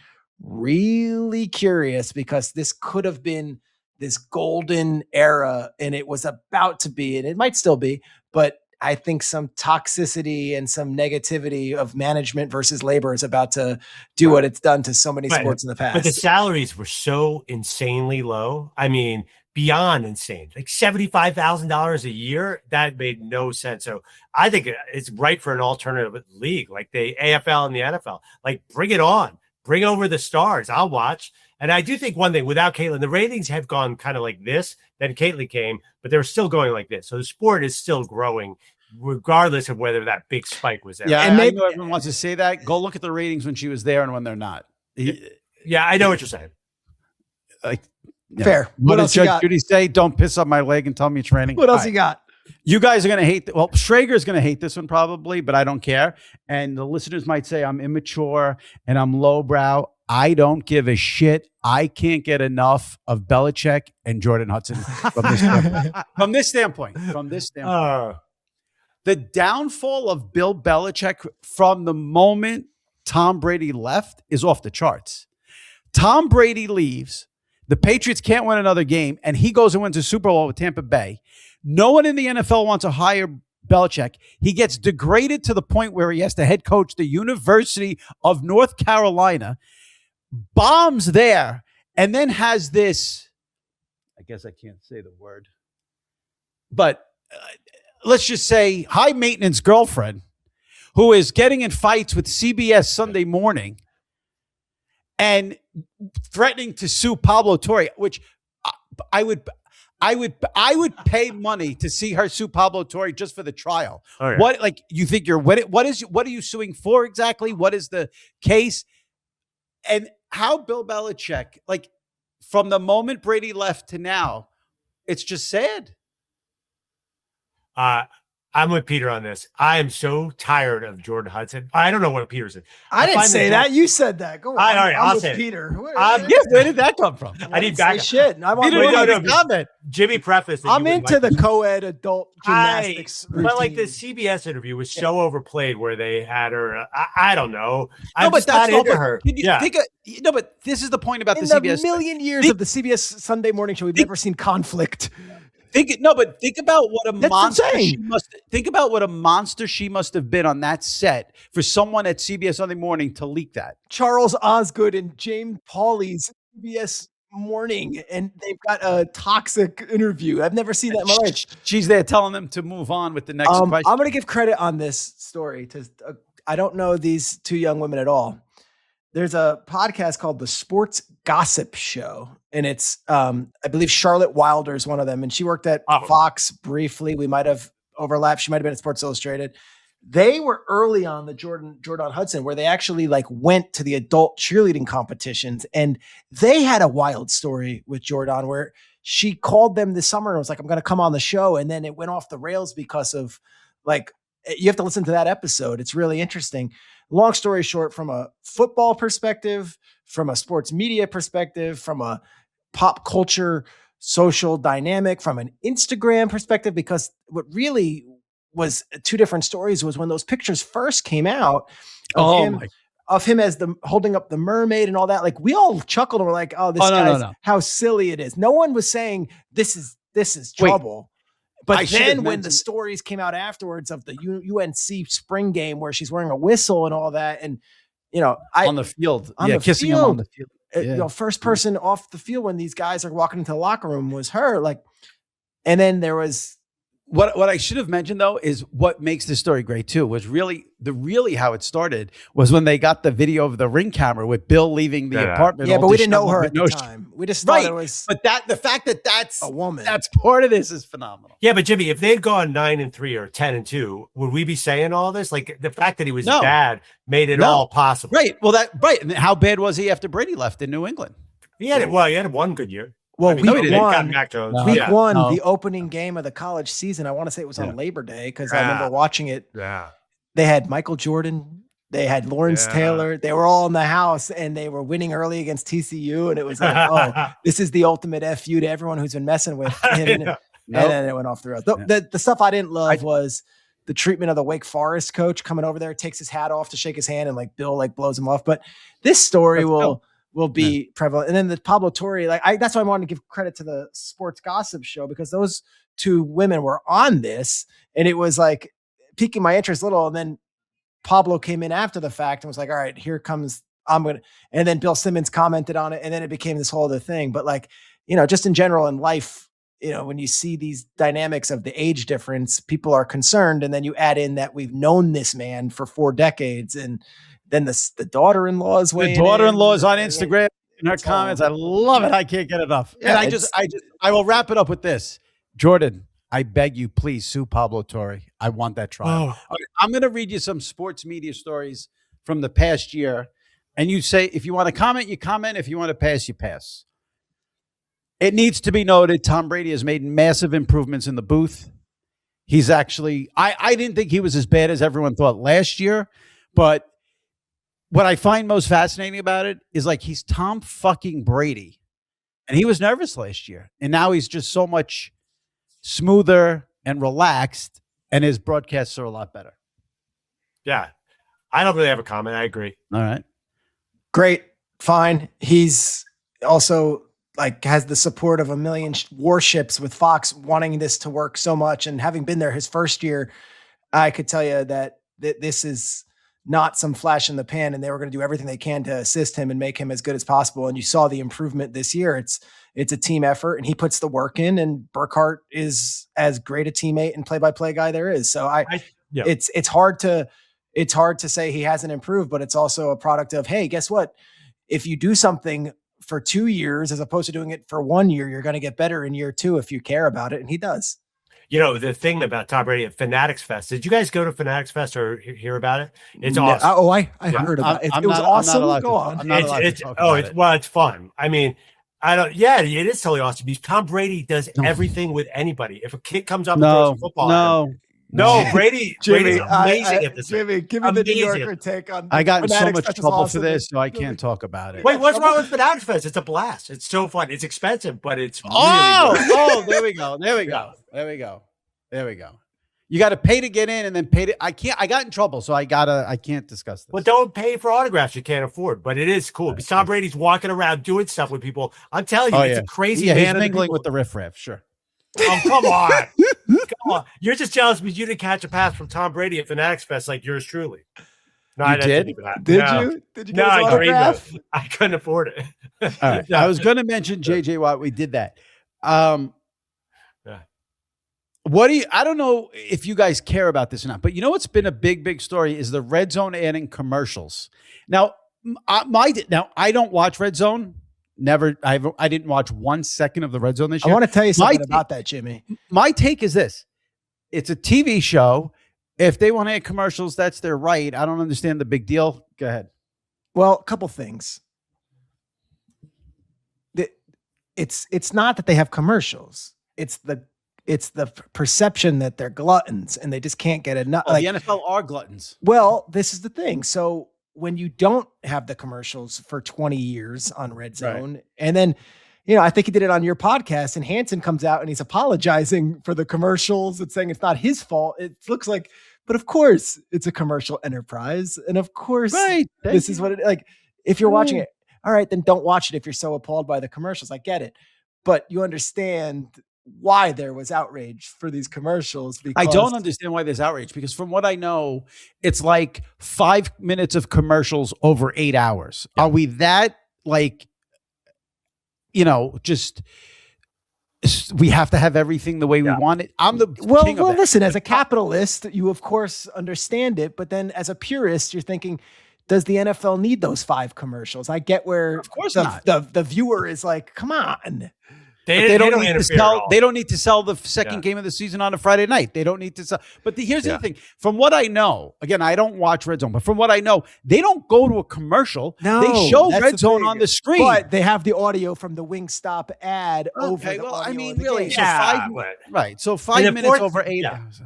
Speaker 2: really curious, because this could have been this golden era and it was about to be, and it might still be, but I think some toxicity and some negativity of management versus labor is about to do what it's done to so many sports in the past.
Speaker 3: But the salaries were so insanely low. I mean, beyond insane, like $75,000 a year. That made no sense. So I think it's right for an alternative league like the AFL and the NFL. Like, bring it on, bring over the stars. I'll watch. And I do think one thing, without Caitlin, the ratings have gone kind of like this. Then Caitlin came, but they're still going like this. So the sport is still growing, regardless of whether that big spike was there.
Speaker 1: Yeah, and I know everyone wants to say that. Go look at the ratings when she was there and when they're not.
Speaker 3: Yeah, I know what you're saying.
Speaker 2: Fair.
Speaker 1: What does Judge Judy say? Don't piss up my leg and tell me training.
Speaker 2: What else you got?
Speaker 1: You guys are going to hate. Well, Schrager is going to hate this one probably, but I don't care. And the listeners might say I'm immature and I'm lowbrow. I don't give a shit. I can't get enough of Belichick and Jordan Hudson from this standpoint. The downfall of Bill Belichick from the moment Tom Brady left is off the charts. Tom Brady leaves. The Patriots can't win another game, and he goes and wins a Super Bowl with Tampa Bay. No one in the NFL wants to hire Belichick. He gets degraded to the point where he has to head coach the University of North Carolina, bombs there, and then has this, I guess I can't say the word, but let's just say high maintenance girlfriend who is getting in fights with CBS Sunday Morning and threatening to sue Pablo Torre, which I would pay money to see her sue Pablo Torre just for the trial. Oh, yeah. What, like, you think what are you suing for exactly? What is the case? And how Bill Belichick, like, from the moment Brady left to now, it's just sad.
Speaker 3: I'm with Peter on this. I am so tired of Jordan Hudson. I don't know what Peter said.
Speaker 2: I didn't say that. You said that. Go on.
Speaker 3: All right, I'll
Speaker 2: say
Speaker 3: Peter.
Speaker 1: Where did that come from?
Speaker 3: I need back.
Speaker 2: Shit. I want
Speaker 3: to comment. Jimmy prefaced.
Speaker 2: I'm into the co-ed adult gymnastics.
Speaker 3: But like the CBS interview was so overplayed, where they had her. I don't know.
Speaker 1: No, but that's
Speaker 3: not into her.
Speaker 1: No, but this is the point about
Speaker 2: in
Speaker 1: the CBS.
Speaker 2: In the million years of the CBS Sunday morning show, we've never seen conflict.
Speaker 1: Think about what a monster she must have been on that set for someone at CBS Sunday Morning to leak that.
Speaker 2: Charles Osgood and James Pauly's CBS Morning, and they've got a toxic interview. I've never seen that in my life.
Speaker 1: She's there telling them to move on with the next question.
Speaker 2: I'm going to give credit on this story to I don't know these two young women at all. There's a podcast called The Sports Gossip Show, and it's, I believe Charlotte Wilder is one of them, and she worked at Fox briefly. We might have overlapped. She might have been at Sports Illustrated. They were early on the Jordan Hudson, where they actually went to the adult cheerleading competitions, and they had a wild story with Jordan where she called them this summer and was like, I'm going to come on the show. And then it went off the rails because of you have to listen to that episode. It's really interesting. Long story short, from a football perspective, from a sports media perspective, from a pop culture social dynamic, from an Instagram perspective, because what really was two different stories was when those pictures first came out of him as the holding up the mermaid and all that. Like we all chuckled and were like, oh, how silly it is. No one was saying this is trouble. But then when the stories came out afterwards of the UNC spring game where she's wearing a whistle and all that, and
Speaker 1: on the field, kissing him on the field,
Speaker 2: first person off the field when these guys are walking into the locker room was her. Like, and then there was
Speaker 1: what I should have mentioned though is what makes this story great too was really how it started was when they got the video of the Ring camera with Bill leaving the apartment.
Speaker 2: Yeah, but we didn't know her at the time. We just thought it was.
Speaker 1: But the fact that that's
Speaker 2: a woman,
Speaker 1: that's part of this is phenomenal.
Speaker 3: Yeah, but Jimmy, if they'd gone 9-3 or 10-2, would we be saying all this? Like the fact that he was bad made it all possible.
Speaker 1: Right. Well, and how bad was he after Brady left in New England?
Speaker 3: He had one good year.
Speaker 2: Well, week one,
Speaker 3: the
Speaker 2: opening game of the college season, I want to say it was on Labor Day because I remember watching it.
Speaker 3: Yeah.
Speaker 2: They had Michael Jordan. They had Lawrence Taylor. They were all in the house and they were winning early against TCU. And it was like, oh, this is the ultimate FU to everyone who's been messing with him. And then it went off the rails. The stuff I didn't love was the treatment of the Wake Forest coach coming over there, takes his hat off to shake his hand and like Bill like blows him off. But this story will be prevalent. And then the Pablo Torre, that's why I wanted to give credit to the Sports Gossip Show because those two women were on this and it was like piquing my interest a little. And then Pablo came in after the fact and was like, all right, here comes, and then Bill Simmons commented on it and then it became this whole other thing. But just in general in life, when you see these dynamics of the age difference, people are concerned. And then you add in that we've known this man for 4 decades and then the daughter-in-law is weighing in.
Speaker 1: The daughter-in-law is on Instagram in her comments. I love it. I can't get enough. Yeah, and I will wrap it up with this. Jordan, I beg you, please sue Pablo Torre. I want that trial.
Speaker 3: Oh.
Speaker 1: Okay, I'm going to read you some sports media stories from the past year. And you say, if you want to comment, you comment. If you want to pass, you pass. It needs to be noted, Tom Brady has made massive improvements in the booth. He's actually, I didn't think he was as bad as everyone thought last year, but what I find most fascinating about it is he's Tom fucking Brady and he was nervous last year and now he's just so much smoother and relaxed and his broadcasts are a lot better.
Speaker 3: Yeah. I don't really have a comment. I agree.
Speaker 1: All right.
Speaker 2: Great. Fine. He's also has the support of a million warships with Fox wanting this to work so much. And having been there his first year, I could tell you that this is not some flash in the pan and they were going to do everything they can to assist him and make him as good as possible. And you saw the improvement this year. It's a team effort and he puts the work in and Burkhart is as great a teammate and play-by-play guy there is. So it's hard to say he hasn't improved, but it's also a product of, hey, guess what? If you do something for 2 years, as opposed to doing it for 1 year, you're going to get better in year 2 if you care about it. And he does.
Speaker 3: The thing about Tom Brady at Fanatics Fest, did you guys go to Fanatics Fest or hear about it? It's awesome.
Speaker 2: Oh, I heard about it. It was awesome. Go on.
Speaker 3: It's fun. I mean, it is totally awesome because Tom Brady does everything with anybody. If a kid comes up and throws a football Brady's amazing at this.
Speaker 2: Jimmy, give me the New Yorker take on.
Speaker 1: I got in so much trouble for this, so I can't talk about it.
Speaker 3: Wait, what's wrong with Fanatics Fest? It's a blast. It's so fun. It's expensive, but it's really
Speaker 1: good. There we go. You got to pay to get in, and then pay to. I got in trouble, so I can't discuss this.
Speaker 3: Well, don't pay for autographs you can't afford, but it is cool because Tom Brady's walking around doing stuff with people. I'm telling you, it's a crazy man.
Speaker 1: He's mingling with the riff. Sure.
Speaker 3: Oh, come on. Come on. You're just jealous because you didn't catch a pass from Tom Brady at Fanatics Fest like yours truly. No,
Speaker 1: you did?
Speaker 2: You? Did you get his autograph?
Speaker 3: I couldn't afford it.
Speaker 1: All right. I was going to mention JJ Watt. We did that. I don't know if you guys care about this or not, but you know what's been a big story is the Red Zone adding commercials. Now, I don't watch Red Zone. Never. I didn't watch 1 second of the Red Zone this year.
Speaker 2: I want to tell you something about that, Jimmy.
Speaker 1: My take is this. It's a TV show. If they want to add commercials, that's their right. I don't understand the big deal. Go ahead.
Speaker 2: Well, a couple things. It's not that they have commercials. It's the perception that they're gluttons and they just can't get enough.
Speaker 1: The NFL are gluttons.
Speaker 2: Well, this is the thing. So when you don't have the commercials for 20 years on Red Zone, and then I think he did it on your podcast, and Hansen comes out and he's apologizing for the commercials and saying it's not his fault. It looks like, but of course it's a commercial enterprise. And of course, this is what it like. If you're watching it, all right, then don't watch it if you're so appalled by the commercials. I get it. But you understand why there was outrage for these commercials. Because
Speaker 1: I don't understand why there's outrage, because from what I know, it's like 5 minutes of commercials over 8 hours. Yeah. Are we that like, just we have to have everything the way we want it? I'm the king of
Speaker 2: listen, as a capitalist, you of course understand it, but then as a purist, you're thinking, does the NFL need those 5 commercials? I get where
Speaker 1: of course
Speaker 2: the viewer is like, come on.
Speaker 1: They don't need to sell the second game of the season on a Friday night. They don't need to sell. But here's the thing. From what I know, again, I don't watch Red Zone, but from what I know, they don't go to a commercial.
Speaker 2: No,
Speaker 1: they show Red Zone on the screen.
Speaker 2: But they have the audio from the Wingstop ad over the audio.
Speaker 1: I mean, really?
Speaker 2: Game.
Speaker 1: So 5 minutes over 8 hours.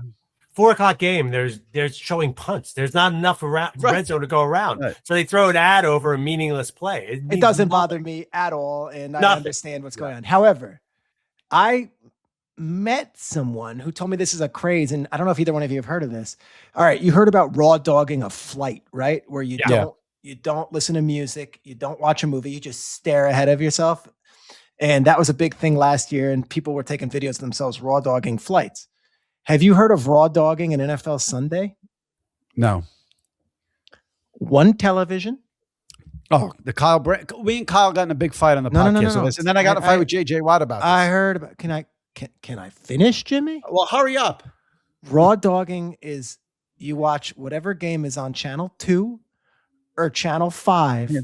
Speaker 3: 4 o'clock game, they're showing punts. There's not enough red zone to go around. Right. So they throw an ad over a meaningless play.
Speaker 2: It doesn't bother me at all, and I understand what's going on. However, I met someone who told me this is a craze, and I don't know if either one of you have heard of this. All right, you heard about raw dogging a flight, right? Where you don't listen to music, you don't watch a movie, you just stare ahead of yourself. And that was a big thing last year, and people were taking videos of themselves raw dogging flights. Have you heard of raw dogging an NFL Sunday?
Speaker 1: No.
Speaker 2: One television.
Speaker 1: Oh, we and Kyle got in a big fight on the podcast. No. And then I got in a fight with JJ Watt about this.
Speaker 2: I heard about. Can I finish, Jimmy?
Speaker 1: Well, hurry up.
Speaker 2: Raw dogging is you watch whatever game is on channel 2 or channel 5,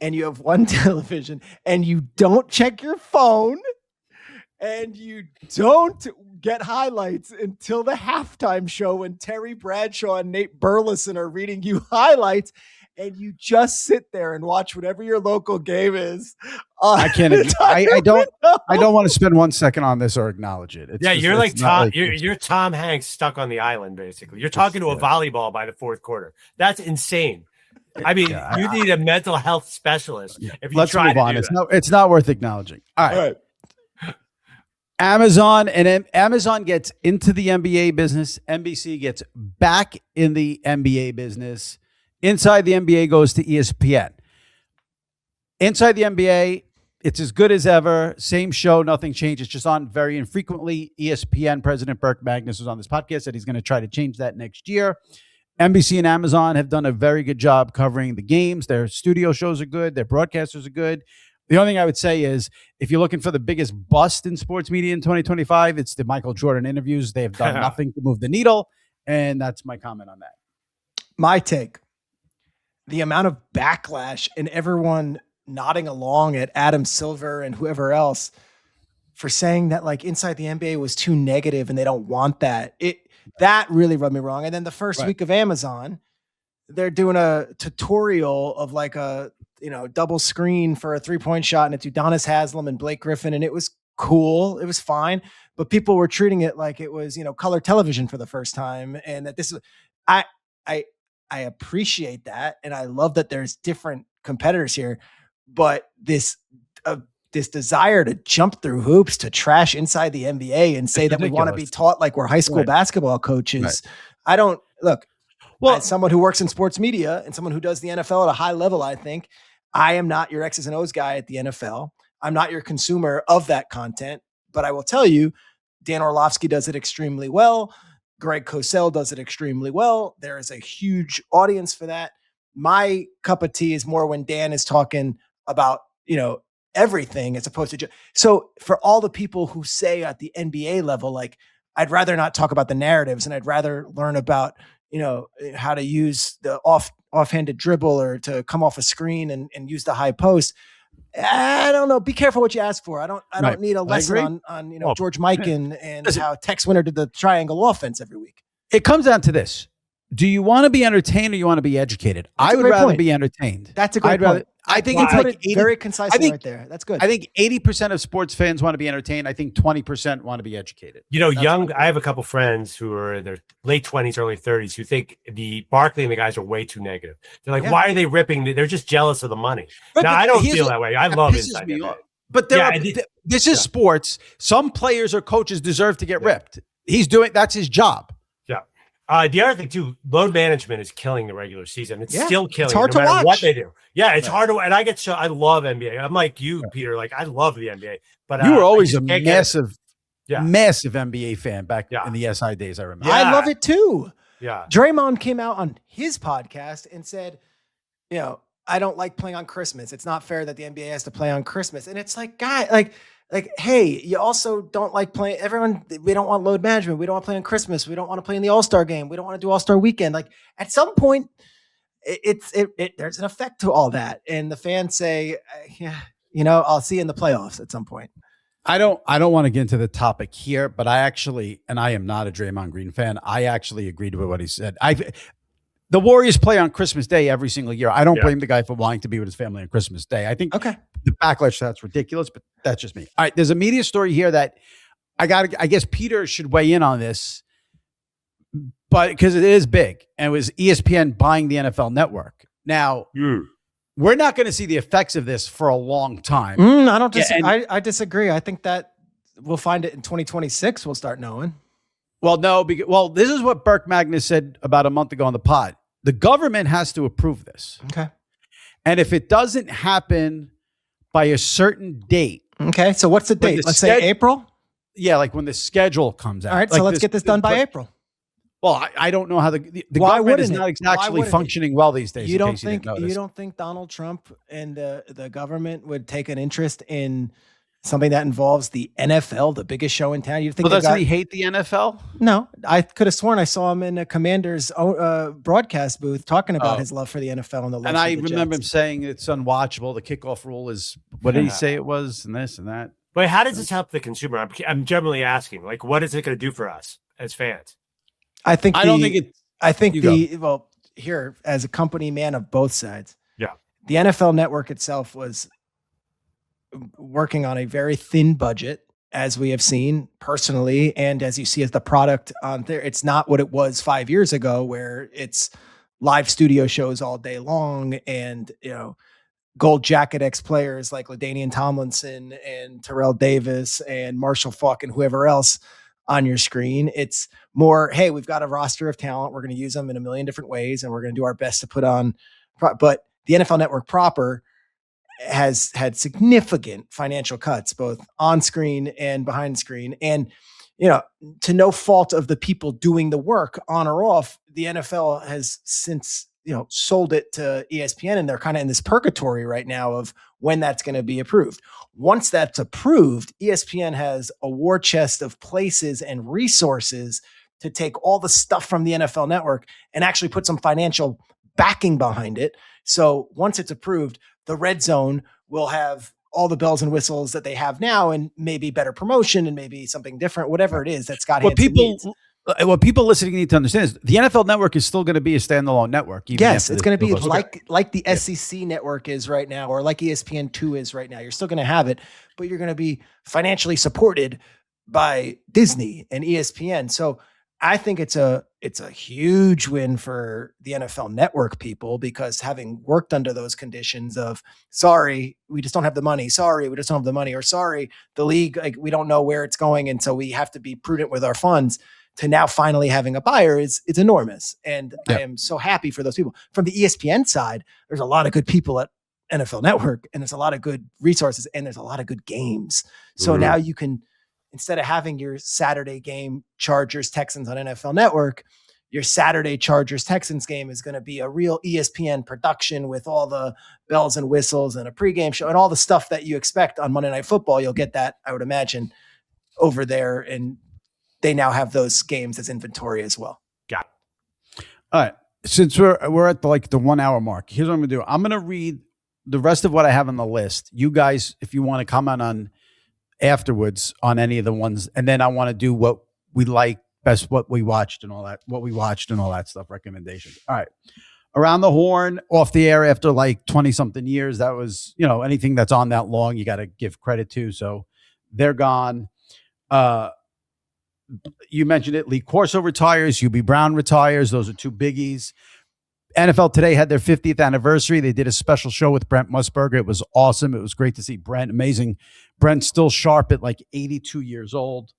Speaker 2: and you have one television, and you don't check your phone, and you don't get highlights until the halftime show when Terry Bradshaw and Nate Burleson are reading you highlights, and you just sit there and watch whatever your local game is.
Speaker 1: I can't. I don't want to spend 1 second on this or acknowledge it.
Speaker 3: You're like Tom. You're Tom Hanks stuck on the island. Basically, you're talking to a volleyball by the 4th quarter. That's insane. I mean, you need a mental health specialist. If you
Speaker 1: Let's
Speaker 3: try
Speaker 1: move
Speaker 3: to
Speaker 1: on.
Speaker 3: do
Speaker 1: It's not worth acknowledging. All right. Amazon gets into the NBA business. NBC gets back in the NBA business. Inside the NBA goes to ESPN. Inside the NBA, it's as good as ever. Same show, nothing changes. Just on very infrequently. ESPN President Burke Magnus was on this podcast, said he's going to try to change that next year. NBC and Amazon have done a very good job covering the games. Their studio shows are good. Their broadcasters are good. The only thing I would say is, if you're looking for the biggest bust in sports media in 2025, it's the Michael Jordan interviews. They have done nothing to move the needle, and that's my comment on that.
Speaker 2: My take. The amount of backlash and everyone nodding along at Adam Silver and whoever else for saying that like Inside the NBA was too negative and they don't want that. That really rubbed me wrong. And then the first week of Amazon, they're doing a tutorial of like a double screen for a 3-point shot, and it's Udonis Haslem and Blake Griffin, and it was cool. It was fine, but people were treating it like it was color television for the first time, and that this is I appreciate that, and I love that there's different competitors here, but this desire to jump through hoops to trash Inside the NBA and say that we want to be taught like we're high school basketball coaches. Right. I don't look. Well, as someone who works in sports media and someone who does the NFL at a high level, I think I am not your X's and O's guy at the NFL. I'm not your consumer of that content, but I will tell you, Dan Orlovsky does it extremely well. Greg Cosell does it extremely well. There is a huge audience for that. My cup of tea is more when Dan is talking about, everything as opposed to so for all the people who say at the NBA level, like, I'd rather not talk about the narratives and I'd rather learn about, how to use the offhanded dribble or to come off a screen and use the high post. I don't know. Be careful what you ask for. I don't need a lesson on George Mikan and how Tex Winter did the triangle offense every week.
Speaker 1: It comes down to this. Do you want to be entertained or you want to be educated? I would rather be entertained.
Speaker 2: That's a great point.
Speaker 1: I think it's like 80,
Speaker 2: very concisely right there. That's good.
Speaker 1: I think 80% of sports fans want to be entertained. I think 20% want to be educated.
Speaker 3: I have a couple friends who are in their late 20s, early 30s who think the Barkley and the guys are way too negative. They're like, why are they ripping? They're just jealous of the money. Right, now, I don't feel that way. I love Inside the NBA.
Speaker 1: But this is sports. Some players or coaches deserve to get ripped. That's his job.
Speaker 3: Yeah. The other thing too, load management is killing the regular season. It's still killing.
Speaker 2: It's hard
Speaker 3: no
Speaker 2: to
Speaker 3: matter
Speaker 2: watch.
Speaker 3: what they do. Yeah, it's hard to. And I love NBA. I'm like you, Peter. Like I love the NBA. But
Speaker 1: you were always a
Speaker 3: massive
Speaker 1: NBA fan back in the SI days. I remember.
Speaker 2: I love it too.
Speaker 3: Yeah.
Speaker 2: Draymond came out on his podcast and said, I don't like playing on Christmas. It's not fair that the NBA has to play on Christmas. And it's like, guy, like, hey, you also don't like playing. We don't want load management. We don't want to play on Christmas. We don't want to play in the All-Star game. We don't want to do All-Star weekend. Like at some point, there's an effect to all that. And the fans say, I'll see you in the playoffs at some point.
Speaker 1: I don't want to get into the topic here, but I am not a Draymond Green fan. I actually agreed with what he said. The Warriors play on Christmas Day every single year. I don't blame the guy for wanting to be with his family on Christmas Day. I think the backlash to that's ridiculous, but that's just me. All right, there's a media story here that I guess Peter should weigh in on this, but because it is big, and it was ESPN buying the NFL Network. Now, we're not going to see the effects of this for a long time.
Speaker 2: I don't disagree. I disagree. I think that we'll find it in 2026. We'll start knowing.
Speaker 1: Well, no, this is what Burke Magnus said about a month ago on the pod. The government has to approve this.
Speaker 2: Okay.
Speaker 1: And if it doesn't happen by a certain date.
Speaker 2: Okay. So what's the date? Let's say April?
Speaker 1: Yeah, like when the schedule comes out.
Speaker 2: All right. So let's get this done by April.
Speaker 1: Well, I don't know how the government is not actually functioning well these days.
Speaker 2: You don't think Donald Trump and the government would take an interest in something that involves the NFL, the biggest show in town? You think?
Speaker 1: Well, doesn't he hate the NFL?
Speaker 2: No, I could have sworn I saw him in a Commander's broadcast booth talking about his love for the NFL and the love.
Speaker 1: And I remember him saying it's unwatchable. The kickoff rule is what did he say it was, and this and that.
Speaker 3: But how does this help the consumer? I'm generally asking, like, what is it going to do for us as fans?
Speaker 2: I think
Speaker 3: Well,
Speaker 2: here as a company man of both sides.
Speaker 3: Yeah,
Speaker 2: the NFL Network itself was working on a very thin budget, as we have seen personally, and as you see as the product on there. It's not what it was 5 years ago, where it's live studio shows all day long and gold jacket ex players like LaDainian Tomlinson and Terrell Davis and Marshall Faulk and whoever else on your screen. It's more, hey, we've got a roster of talent. We're going to use them in a million different ways, and we're going to do our best to put on. But the NFL Network proper has had significant financial cuts, both on screen and behind screen. And, to no fault of the people doing the work on or off, the NFL has since, sold it to ESPN, and they're kind of in this purgatory right now of when that's going to be approved. Once that's approved, ESPN has a war chest of places and resources to take all the stuff from the NFL Network and actually put some financial backing behind it. So once it's approved, the Red Zone will have all the bells and whistles that they have now, and maybe better promotion and maybe something different, whatever it is that Scott Hansen needs.
Speaker 1: What people listening need to understand is the NFL Network is still going to be a standalone network.
Speaker 2: Yes, it's going to be like the SEC network is right now, or like ESPN2 is right now. You're still going to have it, but you're going to be financially supported by Disney and ESPN. So I think it's a huge win for the NFL Network people, because having worked under those conditions of, sorry, we just don't have the money. Sorry, we just don't have the money. Or sorry, the league, like, we don't know where it's going, and so we have to be prudent with our funds, to now finally having a buyer is enormous. And I am so happy for those people. From the ESPN side, there's a lot of good people at NFL Network, and there's a lot of good resources, and there's a lot of good games. So now you can, instead of having your Saturday game, Chargers, Texans on NFL Network, your Saturday Chargers, Texans game is going to be a real ESPN production with all the bells and whistles and a pregame show and all the stuff that you expect on Monday Night Football. You'll get that, I would imagine, over there. And they now have those games as inventory as well.
Speaker 3: Got it.
Speaker 1: All right. Since we're at the 1 hour mark, here's what I'm going to do. I'm going to read the rest of what I have on the list. You guys, if you want to comment on afterwards on any of the ones, and then I want to do what we like best, what we watched and all that stuff, recommendations. All right. Around the Horn, off the air after like 20 something years. That was, anything that's on that long, you got to give credit to. So they're gone. You mentioned it. Lee Corso retires. UB Brown retires. Those are two biggies. NFL Today had their 50th anniversary. They did a special show with Brent Musburger. It was awesome. It was great to see Brent. Amazing. Brent's still sharp at like 82 years old.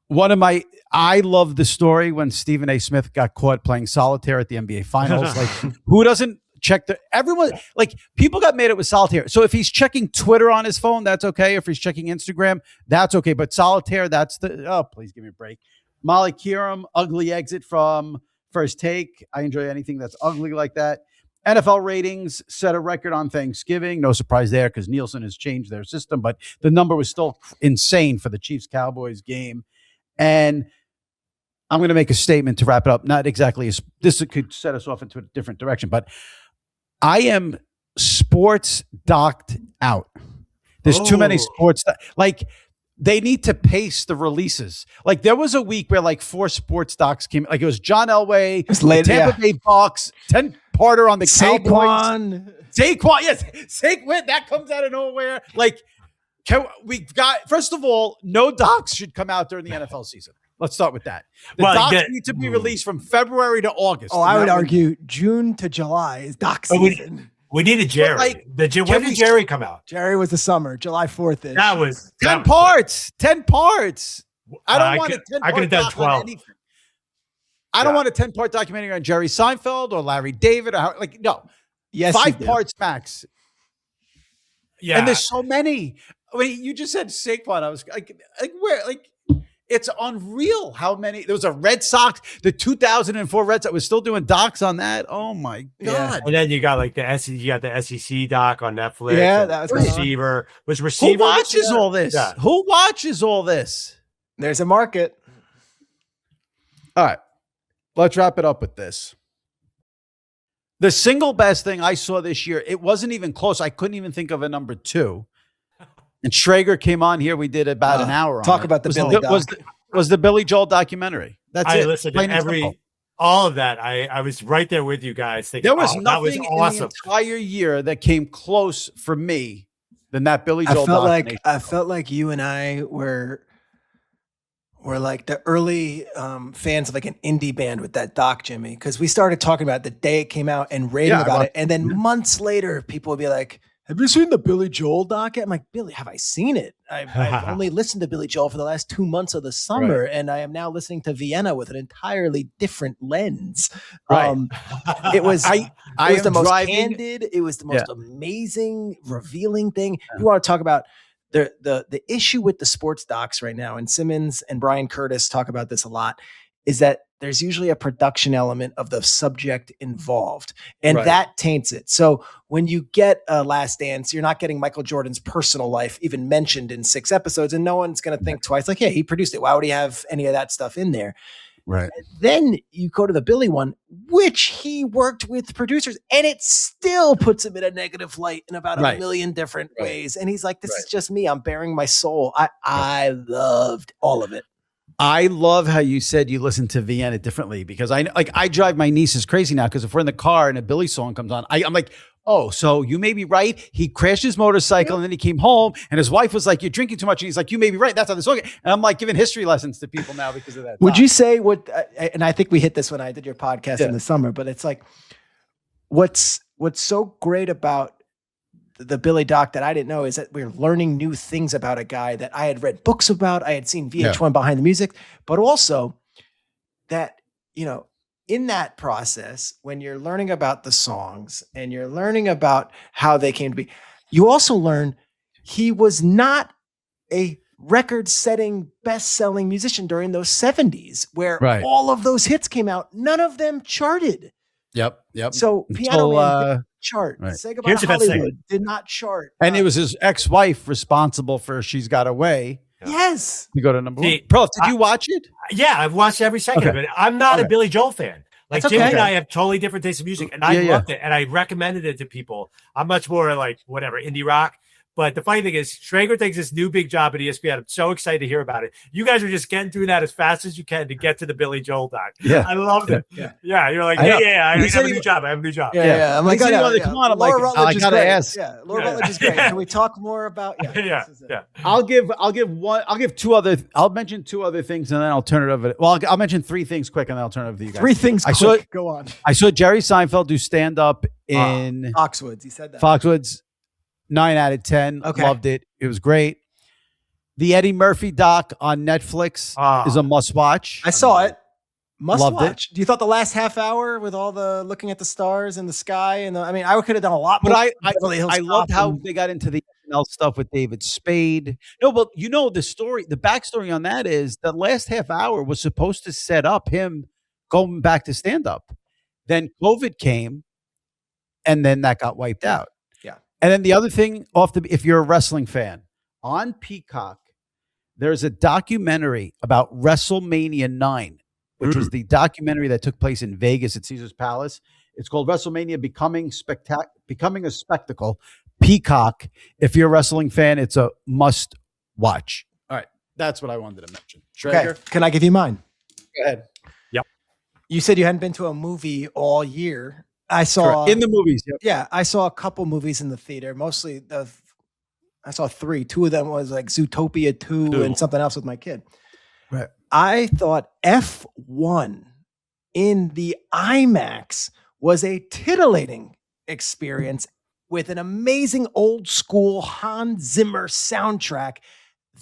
Speaker 1: I love the story when Stephen A. Smith got caught playing solitaire at the NBA Finals. Like, who doesn't check everyone, like, people got mad it was solitaire. So if he's checking Twitter on his phone, that's okay. If he's checking Instagram, that's okay. But solitaire, please give me a break. Molly Kieram, ugly exit from First Take. I enjoy anything that's ugly like that. NFL ratings set a record on Thanksgiving. No surprise there because Nielsen has changed their system, but the number was still insane for the Chiefs-Cowboys game. And I'm going to make a statement to wrap it up. Not exactly this could set us off into a different direction, but I am sports docked out. There's too many sports. Like, they need to pace the releases. Like, there was a week where like 4 sports docs came. Like, it was John Elway, Tampa Bay Bucks, 10-parter on the Cowboys. Saquon, yes, Saquon. That comes out of nowhere. Like, first of all, no docs should come out during the NFL season. Let's start with that. The docs need to be released from February to August.
Speaker 2: Oh, I would argue June to July is doc season.
Speaker 3: We needed Jerry. Like, when did Jerry come out?
Speaker 2: Jerry was the summer, July 4th.
Speaker 3: That was
Speaker 1: 10 parts. 10 parts. I don't want a 10-part
Speaker 3: I could have done 12.
Speaker 1: I don't want a 10-part documentary on Jerry Seinfeld or Larry David. No. Yes, 5 parts max.
Speaker 3: Yeah.
Speaker 1: And there's so many. I mean, you just said Saquon. I was like where? Like, it's unreal how many. There was a Red Sox, the 2004 Red Sox was still doing docs on that. Oh my God.
Speaker 3: Yeah. And then you got like the SEC doc on Netflix.
Speaker 2: Yeah, that was
Speaker 3: Receiver. Was Receiver?
Speaker 1: Who watches all this? Yeah. Who watches all this?
Speaker 2: There's a market.
Speaker 1: All right. Let's wrap it up with this. The single best thing I saw this year, it wasn't even close. I couldn't even think of a number 2. And Schrager came on here. We did about an hour on
Speaker 2: talk about the Billy doc.
Speaker 1: Was the Billy Joel documentary. That's it.
Speaker 3: I listened to all of that. I was right there with you guys. Thinking,
Speaker 1: there was nothing
Speaker 3: that was awesome.
Speaker 1: in the entire year that came close for me than that Billy Joel documentary.
Speaker 2: I felt like you and I were like the early fans of like an indie band with that doc, Jimmy, because we started talking about it the day it came out and raving about it. And then months later, people would be like, have you seen the Billy Joel doc? I'm like, Billy, have I seen it? I've only listened to Billy Joel for the last 2 months of the summer, and I am now listening to Vienna with an entirely different lens.
Speaker 1: Right.
Speaker 2: It was the most candid. It was the most amazing, revealing thing. You want to talk about the issue with the sports docs right now, and Simmons and Brian Curtis talk about this a lot, is that there's usually a production element of the subject involved, and that taints it. So when you get a Last Dance, you're not getting Michael Jordan's personal life even mentioned in 6 episodes, and no one's going to think twice. Like, yeah, he produced it. Why would he have any of that stuff in there?
Speaker 1: Right.
Speaker 2: Then you go to the Billy one, which he worked with producers, and it still puts him in a negative light in about a million different ways. And he's like, this is just me. I'm bearing my soul. I loved all of it.
Speaker 1: I love how you said you listen to Vienna differently, because I drive my nieces crazy now, because if we're in the car and a Billy song comes on, I'm like, oh, so you may be right. He crashed his motorcycle and then he came home and his wife was like, you're drinking too much. And he's like, you may be right. That's how the song is. And I'm like giving history lessons to people now because of that.
Speaker 2: Would you say and I think we hit this when I did your podcast in the summer, but it's like, what's so great about the Billy doc that I didn't know is that we're learning new things about a guy that I had read books about. I had seen VH1 Behind the Music, but also that, in that process, when you're learning about the songs and you're learning about how they came to be, you also learn he was not a record-setting, best-selling musician during those 70s where all of those hits came out. None of them charted.
Speaker 1: Yep.
Speaker 2: So Piano Man didn't chart. Say Goodbye to Hollywood did not chart.
Speaker 1: And it was his ex-wife responsible for She's Got Away.
Speaker 2: Yes.
Speaker 1: You go to number 1. Perloff, did you watch it?
Speaker 3: Yeah, I've watched every second of it. I'm not a Billy Joel fan. Like, Jimmy and I have totally different tastes of music, and I loved it, and I recommended it to people. I'm much more like whatever indie rock, But the funny thing is, Schrager takes this new big job at ESPN. I'm so excited to hear about it. You guys are just getting through that as fast as you can to get to the Billy Joel doc.
Speaker 1: Yeah.
Speaker 3: I loved it. Yeah. You're like, I have a new job. I have a new job.
Speaker 2: Yeah. I'm like,
Speaker 1: come on. I'm
Speaker 2: Laura
Speaker 1: like,
Speaker 2: Rutledge
Speaker 1: I gotta ask.
Speaker 2: Yeah, Laura Rutledge is great. Can we talk more about?
Speaker 3: Yeah.
Speaker 1: I'll mention two other things and then I'll turn it over. I'll mention three things quick and then I'll turn it over to you guys.
Speaker 2: 3 things quick. Go on.
Speaker 1: I saw Jerry Seinfeld do stand up in
Speaker 2: Foxwoods. He said that.
Speaker 1: Foxwoods. 9 out of 10.
Speaker 2: Okay.
Speaker 1: Loved it. It was great. The Eddie Murphy doc on Netflix is a must watch.
Speaker 2: I saw it. Must
Speaker 1: Loved
Speaker 2: watch. Do you thought the last half hour with all the looking at the stars and the sky and I could have done a lot more.
Speaker 1: But I loved how they got into the SNL stuff with David Spade. No, but the backstory on that is the last half hour was supposed to set up him going back to stand up. Then COVID came and then that got wiped out. And then the other thing if you're a wrestling fan, on Peacock, there's a documentary about WrestleMania 9, which was the documentary that took place in Vegas at Caesar's Palace. It's called WrestleMania Becoming a Spectacle. Peacock. If you're a wrestling fan, it's a must watch. All right. That's what I wanted to mention. Schrager?
Speaker 2: Okay. Can I give you mine?
Speaker 1: Go ahead.
Speaker 3: Yep.
Speaker 2: You said you hadn't been to a movie all year. I saw
Speaker 1: in the movies. Yep.
Speaker 2: Yeah, I saw a couple movies in the theater. Mostly I saw 3. 2 of them was like Zootopia 2 and something else with my kid.
Speaker 1: Right.
Speaker 2: I thought F1 in the IMAX was a titillating experience with an amazing old school Hans Zimmer soundtrack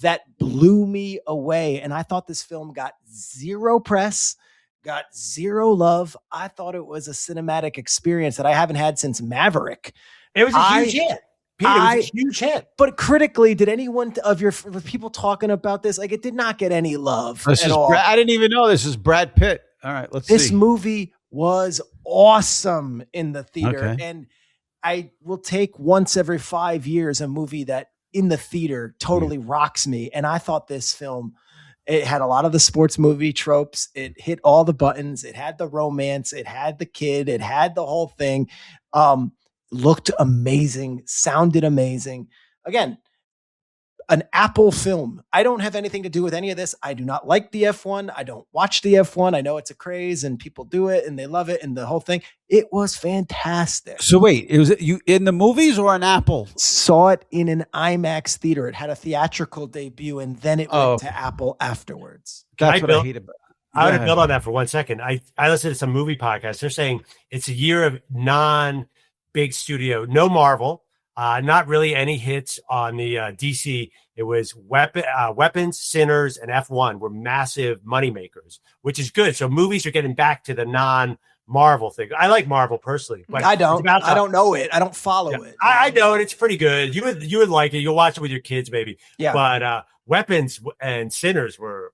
Speaker 2: that blew me away. And I thought this film got 0 press. Got 0 love. I thought it was a cinematic experience that I haven't had since Maverick.
Speaker 3: It was a huge hit. Peter, it was a huge hit.
Speaker 2: But critically, did anyone of your people talking about this? Like, it did not get any love at all.
Speaker 1: I didn't even know this is Brad Pitt. All right, let's see.
Speaker 2: This movie was awesome in the theater.
Speaker 1: Okay.
Speaker 2: And I will take once every 5 years a movie that in the theater totally rocks me. And I thought this film, it had a lot of the sports movie tropes. It hit all the buttons. It had the romance. It had the kid. It had the whole thing. Looked amazing. Sounded amazing. Again, an Apple film. I don't have anything to do with any of this. I do not like the F1. I don't watch the F1. I know it's a craze and people do it and they love it and the whole thing. It was fantastic.
Speaker 1: So wait, was it you in the movies or on Apple?
Speaker 2: Saw it in an IMAX theater. It had a theatrical debut and then it went to Apple afterwards.
Speaker 1: That's what I hate about it.
Speaker 3: I want to build on that for 1 second. I listened to some movie podcasts. They're saying it's a year of non-big studio, no Marvel. Not really any hits on the DC. It was Weapons, Sinners, and F1 were massive moneymakers, which is good. So movies are getting back to the non-Marvel thing. I like Marvel personally, but
Speaker 2: I don't know it. I don't follow it.
Speaker 3: I know it. It's pretty good. You would like it. You'll watch it with your kids, maybe.
Speaker 2: Yeah.
Speaker 3: But Weapons and Sinners were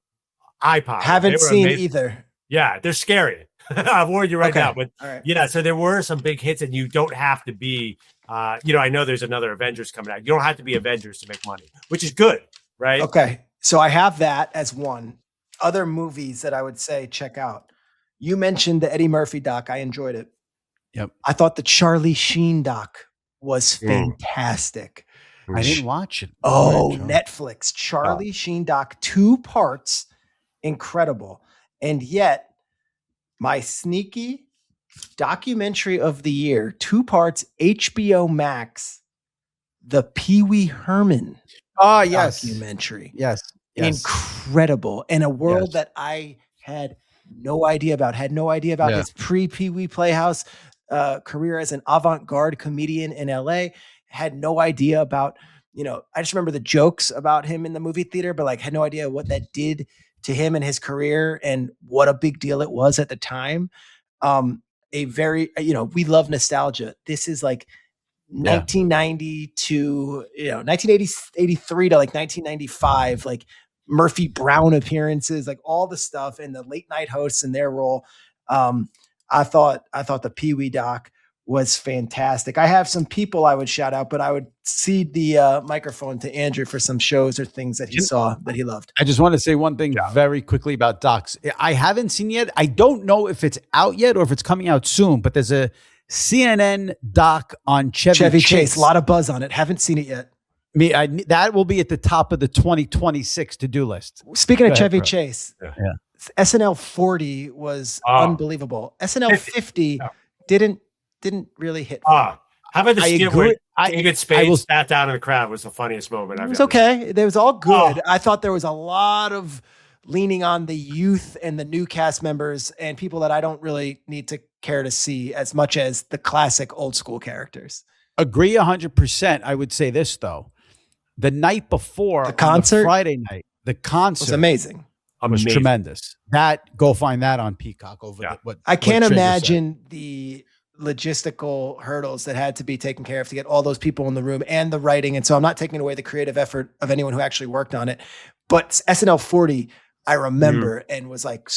Speaker 3: eye-popping.
Speaker 2: Haven't seen either.
Speaker 3: Yeah, they're scary. I've warned you right now. But
Speaker 2: right.
Speaker 3: Yeah, so there were some big hits, and you don't have to be. I know there's another Avengers coming out. You don't have to be Avengers to make money, which is good, right?
Speaker 2: Okay. So I have that as one. Other movies that I would say check out. You mentioned the Eddie Murphy doc. I enjoyed it.
Speaker 1: Yep.
Speaker 2: I thought the Charlie Sheen doc was fantastic.
Speaker 1: I didn't watch it.
Speaker 2: Oh, Netflix. Charlie Sheen doc, 2 parts. Incredible. And yet, my sneaky documentary of the year, 2 parts, HBO Max, the Pee Wee Herman documentary.
Speaker 1: Yes.
Speaker 2: Incredible. In a world that I had no idea about, his pre-Pee Wee Playhouse career as an avant-garde comedian in LA, had no idea about, I just remember the jokes about him in the movie theater, but had no idea what that did to him and his career and what a big deal it was at the time. A very, we love nostalgia. This is 1990 to, 1983 to 1995, Murphy Brown appearances, all the stuff and the late night hosts and their role. I thought the Pee Wee doc was fantastic. I have some people I would shout out, but I would cede the microphone to Andrew for some shows or things that he saw that he loved.
Speaker 1: I just want to say one thing very quickly about docs. I haven't seen yet. I don't know if it's out yet or if it's coming out soon, but there's a CNN doc on Chevy Chase.
Speaker 2: A lot of buzz on it. Haven't seen it yet.
Speaker 1: That will be at the top of the 2026 to-do list.
Speaker 2: Speaking
Speaker 1: Go
Speaker 2: of
Speaker 1: ahead,
Speaker 2: Chevy
Speaker 1: bro.
Speaker 2: Chase,
Speaker 1: Yeah.
Speaker 2: SNL 40 was unbelievable. SNL 50 didn't really hit.
Speaker 3: How about the
Speaker 1: I
Speaker 3: skit
Speaker 1: agree.
Speaker 3: where David Spade sat down in the crowd was the funniest moment
Speaker 2: It
Speaker 3: I've
Speaker 2: was
Speaker 3: ever
Speaker 2: okay.
Speaker 3: seen.
Speaker 2: It was all good. I thought there was a lot of leaning on the youth and the new cast members and people that I don't really need to care to see as much as the classic old school characters.
Speaker 1: Agree 100%. I would say this though. The night before,
Speaker 2: the concert,
Speaker 1: Friday night, the concert
Speaker 2: was amazing.
Speaker 1: Was tremendous. Go find that on Peacock
Speaker 2: I can't imagine the logistical hurdles that had to be taken care of to get all those people in the room and the writing. And so I'm not taking away the creative effort of anyone who actually worked on it, but SNL 40, I remember and was like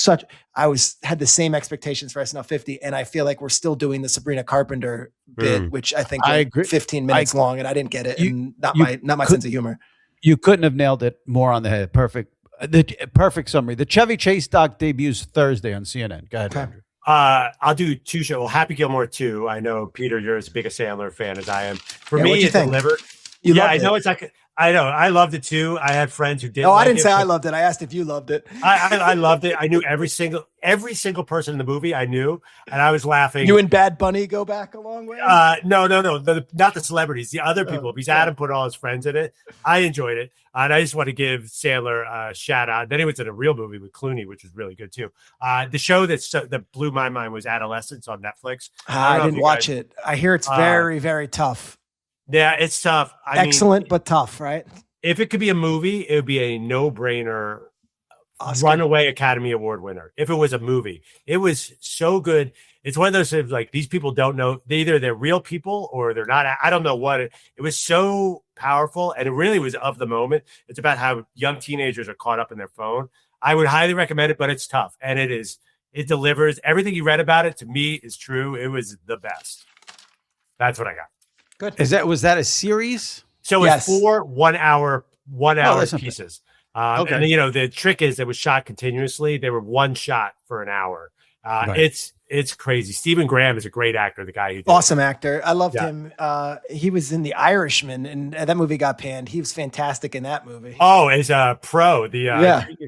Speaker 2: had the same expectations for SNL 50. And I feel like we're still doing the Sabrina Carpenter bit, which I think was 15 minutes long, and I didn't get it. And not my sense of humor.
Speaker 1: You couldn't have nailed it more on the head. Perfect. The perfect summary. The Chevy Chase doc debuts Thursday on CNN. Go ahead, Andrew.
Speaker 3: I'll do two shows. Well, Happy Gilmore 2. I know, Peter, you're as big a Sandler fan as I am. For me, it delivered. I know it's like, I know. I loved it too. I had friends who didn't.
Speaker 2: I didn't say I loved it. I asked if you loved it.
Speaker 3: I loved it. I knew every single person in the movie. I knew, and I was laughing.
Speaker 2: You and Bad Bunny go back a long way?
Speaker 3: No. Not the celebrities. The other people. Because Adam put all his friends in it. I enjoyed it, and I just want to give Sandler a shout out. Then he was in a real movie with Clooney, which was really good too. The show that blew my mind was Adolescence on Netflix.
Speaker 2: I didn't watch it. I hear it's very, very tough.
Speaker 3: Yeah, it's tough.
Speaker 2: Excellent, but tough, right?
Speaker 3: If it could be a movie, it would be a no-brainer runaway Academy Award winner. If it was a movie, it was so good. It's one of those like these people don't know either they're real people or they're not. I don't know what it was so powerful, and it really was of the moment. It's about how young teenagers are caught up in their phone. I would highly recommend it, but it's tough, and it delivers. Everything you read about it to me is true. It was the best. That's what I got.
Speaker 2: Good.
Speaker 1: Was that a series?
Speaker 3: So it's 4 1 hour pieces.
Speaker 1: Okay.
Speaker 3: And the trick is it was shot continuously. They were one shot for an hour. Right. It's crazy. Stephen Graham is a great actor. The guy who did
Speaker 2: awesome actor. I loved him. He was in The Irishman, and that movie got panned. He was fantastic in that movie.
Speaker 3: Oh, as a pro, the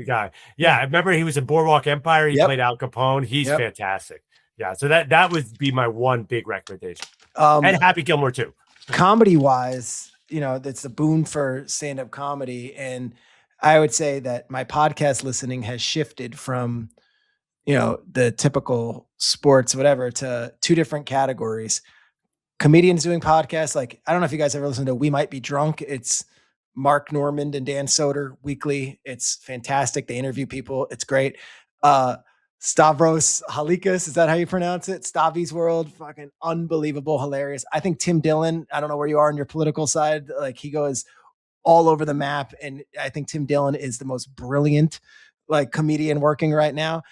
Speaker 3: guy. Yeah, I remember he was in Boardwalk Empire. He played Al Capone. He's fantastic. Yeah, so that would be my one big recommendation. And Happy Gilmore too.
Speaker 2: Comedy wise, that's a boon for stand-up comedy. And I would say that my podcast listening has shifted from, the typical sports, whatever, to two different categories. Comedians doing podcasts. Like, I don't know if you guys ever listened to We Might Be Drunk. It's Mark Normand and Dan Soder weekly. It's fantastic. They interview people. It's great. Stavros Halkias, is that how you pronounce it? Stavi's World, fucking unbelievable, hilarious. I think Tim Dillon, I don't know where you are on your political side, like he goes all over the map, and I think Tim Dillon is the most brilliant comedian working right now.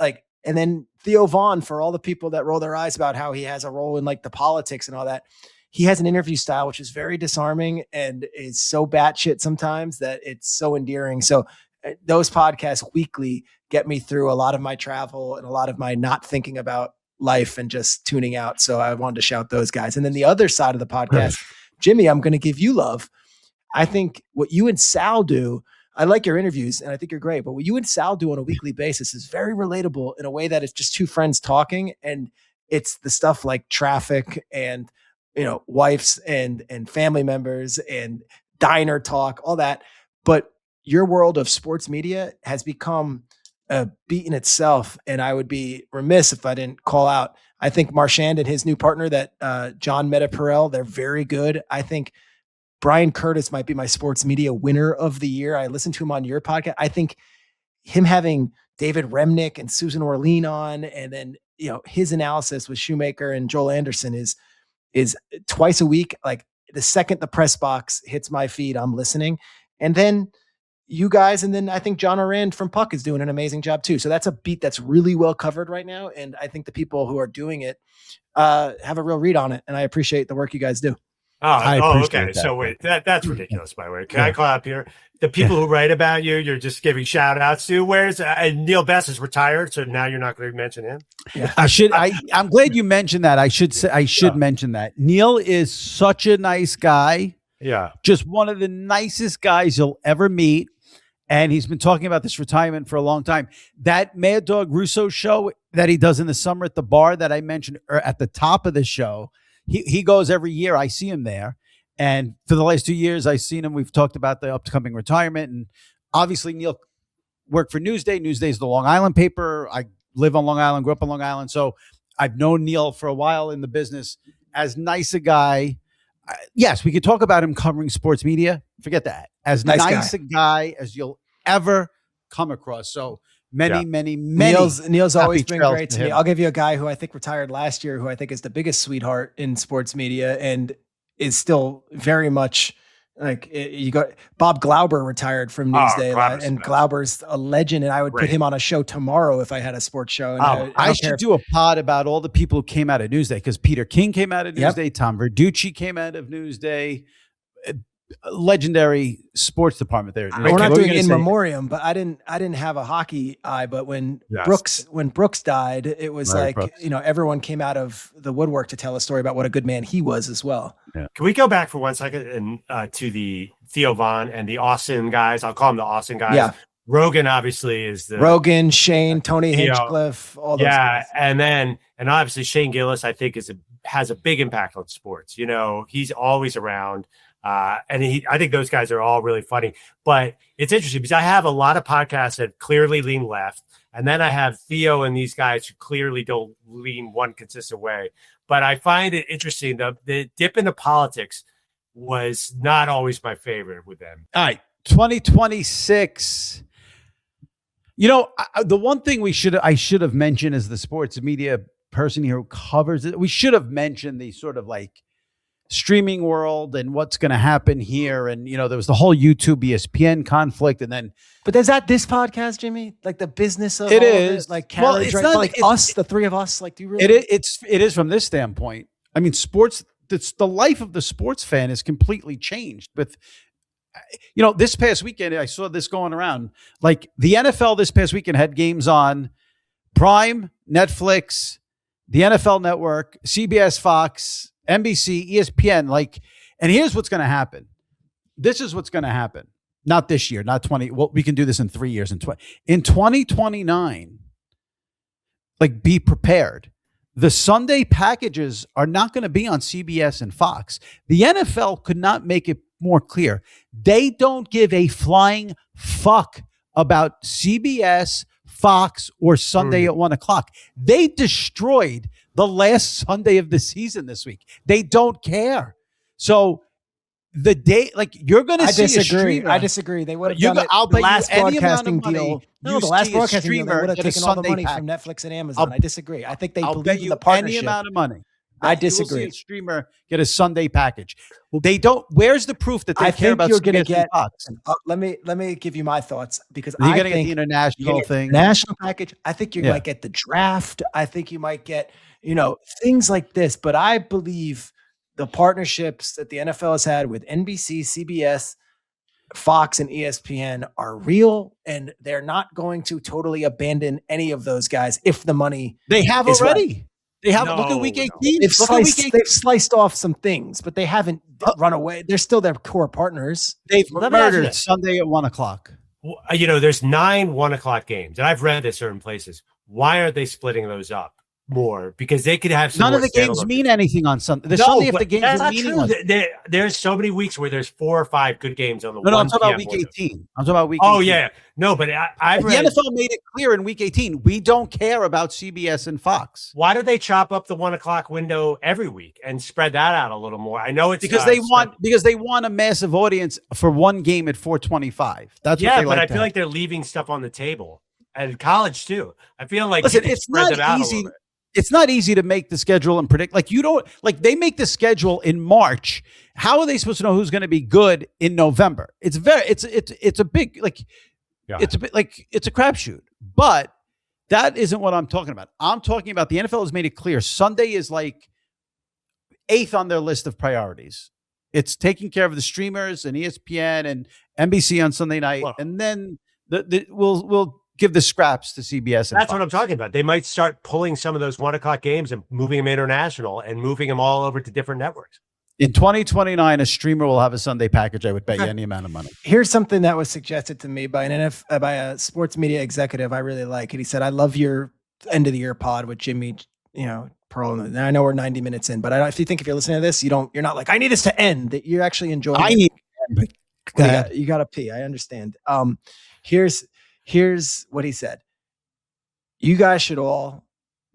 Speaker 2: And then Theo Vaughn, for all the people that roll their eyes about how he has a role in the politics and all that, he has an interview style which is very disarming and is so batshit sometimes that it's so endearing. So those podcasts weekly get me through a lot of my travel and a lot of my not thinking about life and just tuning out. So I wanted to shout those guys. And then the other side of the podcast, Jimmy, I'm going to give you love. I think what you and Sal do, I like your interviews and I think you're great, but what you and Sal do on a weekly basis is very relatable in a way that it's just two friends talking, and it's the stuff like traffic and, wives and family members and diner talk, all that. But your world of sports media has become a beat in itself. And I would be remiss if I didn't call out, I think Marchand and his new partner, that John Metaparel, they're very good. I think Brian Curtis might be my sports media winner of the year. I listened to him on your podcast. I think him having David Remnick and Susan Orlean on, and then, his analysis with Shoemaker and Joel Anderson is twice a week. Like the second the press box hits my feed, I'm listening. And then you guys, and then I think John Orand from Puck is doing an amazing job too. So that's a beat that's really well covered right now. And I think the people who are doing it have a real read on it. And I appreciate the work you guys do.
Speaker 3: Okay. That. So wait, that's ridiculous, by the way. Can I call up here? The people who write about you, you're just giving shout outs to. Where's Neil Best is retired, so now you're not going to mention him.
Speaker 2: Yeah.
Speaker 1: I'm glad you mentioned that. I should mention that. Neil is such a nice guy.
Speaker 3: Yeah.
Speaker 1: Just one of the nicest guys you'll ever meet. And he's been talking about this retirement for a long time. That Mad Dog Russo show that he does in the summer at the bar that I mentioned at the top of the show, he goes every year. I see him there. And for the last 2 years, I've seen him. We've talked about the upcoming retirement. And obviously, Neil worked for Newsday. Newsday is the Long Island paper. I live on Long Island, grew up on Long Island. So I've known Neil for a while in the business. As nice a guy. Yes, we could talk about him covering sports media. Forget that. As nice a guy as you'll ever come across. So many.
Speaker 2: Neil's always been great to me. I'll give you a guy who I think retired last year, who I think is the biggest sweetheart in sports media and is still very much like you got Bob Glauber retired from Newsday, and Glauber's a legend. And I would put him on a show tomorrow if I had a sports show. And
Speaker 1: I should do a pod about all the people who came out of Newsday, because Peter King came out of Newsday, Tom Verducci came out of Newsday. Legendary sports department there.
Speaker 2: We're not doing in memoriam, but I didn't have a hockey eye. But when Brooks died, it was everyone came out of the woodwork to tell a story about what a good man he was as well.
Speaker 3: Yeah. Can we go back for 1 second and to the Theo Von and the Austin guys? I'll call them the Austin guys. Yeah. Rogan obviously is the
Speaker 2: Rogan, Shane, Tony Hinchcliffe, all those guys.
Speaker 3: And obviously Shane Gillis, I think has a big impact on sports. He's always around. I think those guys are all really funny, but it's interesting because I have a lot of podcasts that clearly lean left. And then I have Theo and these guys who clearly don't lean one consistent way. But I find it interesting. The dip into politics was not always my favorite with them.
Speaker 1: All right. 2026. The one thing I should have mentioned as the sports media person here who covers it, we should have mentioned the sort of like streaming world and what's going to happen here. And, there was the whole YouTube ESPN conflict. And then,
Speaker 2: but is that this podcast, Jimmy? Like the business of
Speaker 1: it is
Speaker 2: like carriage, right? Like us, the three of us, like, do you really?
Speaker 1: It is from this standpoint. I mean, sports, the life of the sports fan is completely changed with, this past weekend, I saw this going around, like the NFL this past weekend had games on Prime, Netflix, the NFL Network, CBS, Fox, NBC, ESPN, and here's what's going to happen. This is what's going to happen. Not this year, not 20. Well, we can do this in 3 years. In 2029, be prepared. The Sunday packages are not going to be on CBS and Fox. The NFL could not make it more clear. They don't give a flying fuck about CBS, Fox, or Sunday at 1:00. They destroyed the last Sunday of the season this week. They don't care. So the day, you're going to see a streamer.
Speaker 2: I disagree. They would have done it. The last broadcasting deal. No, the last broadcasting deal, they would have taken all the money from Netflix and Amazon. I disagree. I think they believe in the partnership.
Speaker 1: Any amount of money.
Speaker 2: I disagree.
Speaker 1: You will see a streamer get a Sunday package. They don't. Where's the proof that they care about?
Speaker 2: You're going to get. Let me give you my thoughts, because
Speaker 1: you're going to get the international thing,
Speaker 2: national package. I think you might get the draft. I think you might get things like this. But I believe the partnerships that the NFL has had with NBC, CBS, Fox, and ESPN are real, and they're not going to totally abandon any of those guys if the money
Speaker 1: they have already.
Speaker 2: Right.
Speaker 1: They haven't. Look at week 18.
Speaker 2: They've sliced off some things, but they haven't run away. They're still their core partners.
Speaker 1: They've murdered Sunday at 1:00.
Speaker 3: There's 9 1:00 games, and I've read at certain places. Why aren't they splitting those up more? Because they could have some
Speaker 1: none of the games mean anything on Sunday. Sunday, if the games are meaningless.
Speaker 3: There's so many weeks where there's 4 or 5 good games on the.
Speaker 1: No, I'm talking about week 18. I'm talking about week.
Speaker 3: 18.
Speaker 1: Yeah,
Speaker 3: no, but I've read
Speaker 1: the NFL made it clear in week 18 we don't care about CBS and Fox.
Speaker 3: Why do they chop up the 1:00 window every week and spread that out a little more? I know it's
Speaker 1: because they want a massive audience for one game at 4:25. That's what they like.
Speaker 3: But I feel like they're leaving stuff on the table, and college too. I feel like
Speaker 1: it's not easy. It's not easy to make the schedule and predict. They make the schedule in March. How are they supposed to know who's going to be good in November? It's a big, it's a bit it's a crapshoot. But that isn't what I'm talking about. I'm talking about the NFL has made it clear. Sunday is 8th on their list of priorities. It's taking care of the streamers and ESPN and NBC on Sunday night. And then we'll give the scraps to CBS.
Speaker 3: That's what I'm talking about. They might start pulling some of those 1:00 games and moving them international and moving them all over to different networks.
Speaker 1: In 2029, a streamer will have a Sunday package. I would bet you any amount of money.
Speaker 2: Here's something that was suggested to me by by a sports media executive I really like. And he said, I love your end of the year pod with Jimmy, Pearl. And I know we're 90 minutes in, but if you're listening to this, you're not like, I need this to end, that you're actually enjoying it. You got to pee. I understand. Here's what he said. You guys should all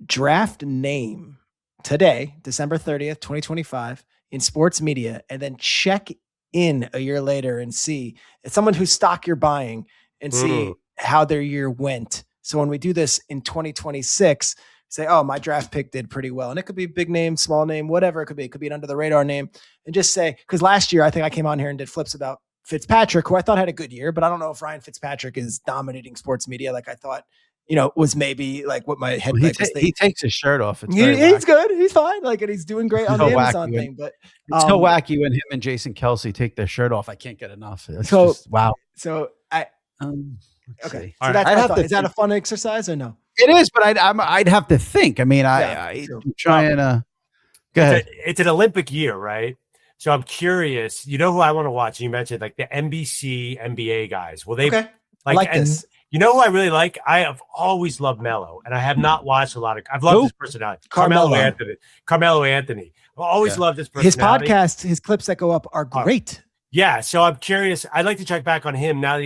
Speaker 2: draft a name today, December 30th, 2025, in sports media, and then check in a year later and see it's someone whose stock you're buying and see how their year went. So when we do this in 2026, say, oh, my draft pick did pretty well. And it could be big name, small name, whatever it could be. It could be an under the radar name. And just say, because last year I think I came on here and did flips about Fitzpatrick, who I thought had a good year, but I don't know if Ryan Fitzpatrick is dominating sports media like I thought, was maybe like what my head.
Speaker 1: He takes his shirt off.
Speaker 2: He's good. He's fine. And he's doing great on the Amazon thing. But
Speaker 1: it's so wacky when him and Jason Kelsey take their shirt off. I can't get enough. Wow.
Speaker 2: So okay.
Speaker 1: See.
Speaker 2: So that's is that a fun exercise or no?
Speaker 1: It is, but I'd have to think. I mean, I'm trying to. Go ahead.
Speaker 3: It's an Olympic year, right? So I'm curious. You know who I want to watch? You mentioned like the NBC NBA guys. Will they
Speaker 2: like this?
Speaker 3: You know who I really like? I have always loved Melo, and I have not watched a lot of. I've loved his personality. Carmelo Anthony. I've always loved his personality.
Speaker 2: His podcast, his clips that go up are great.
Speaker 3: Yeah, so I'm curious. I'd like to check back on him now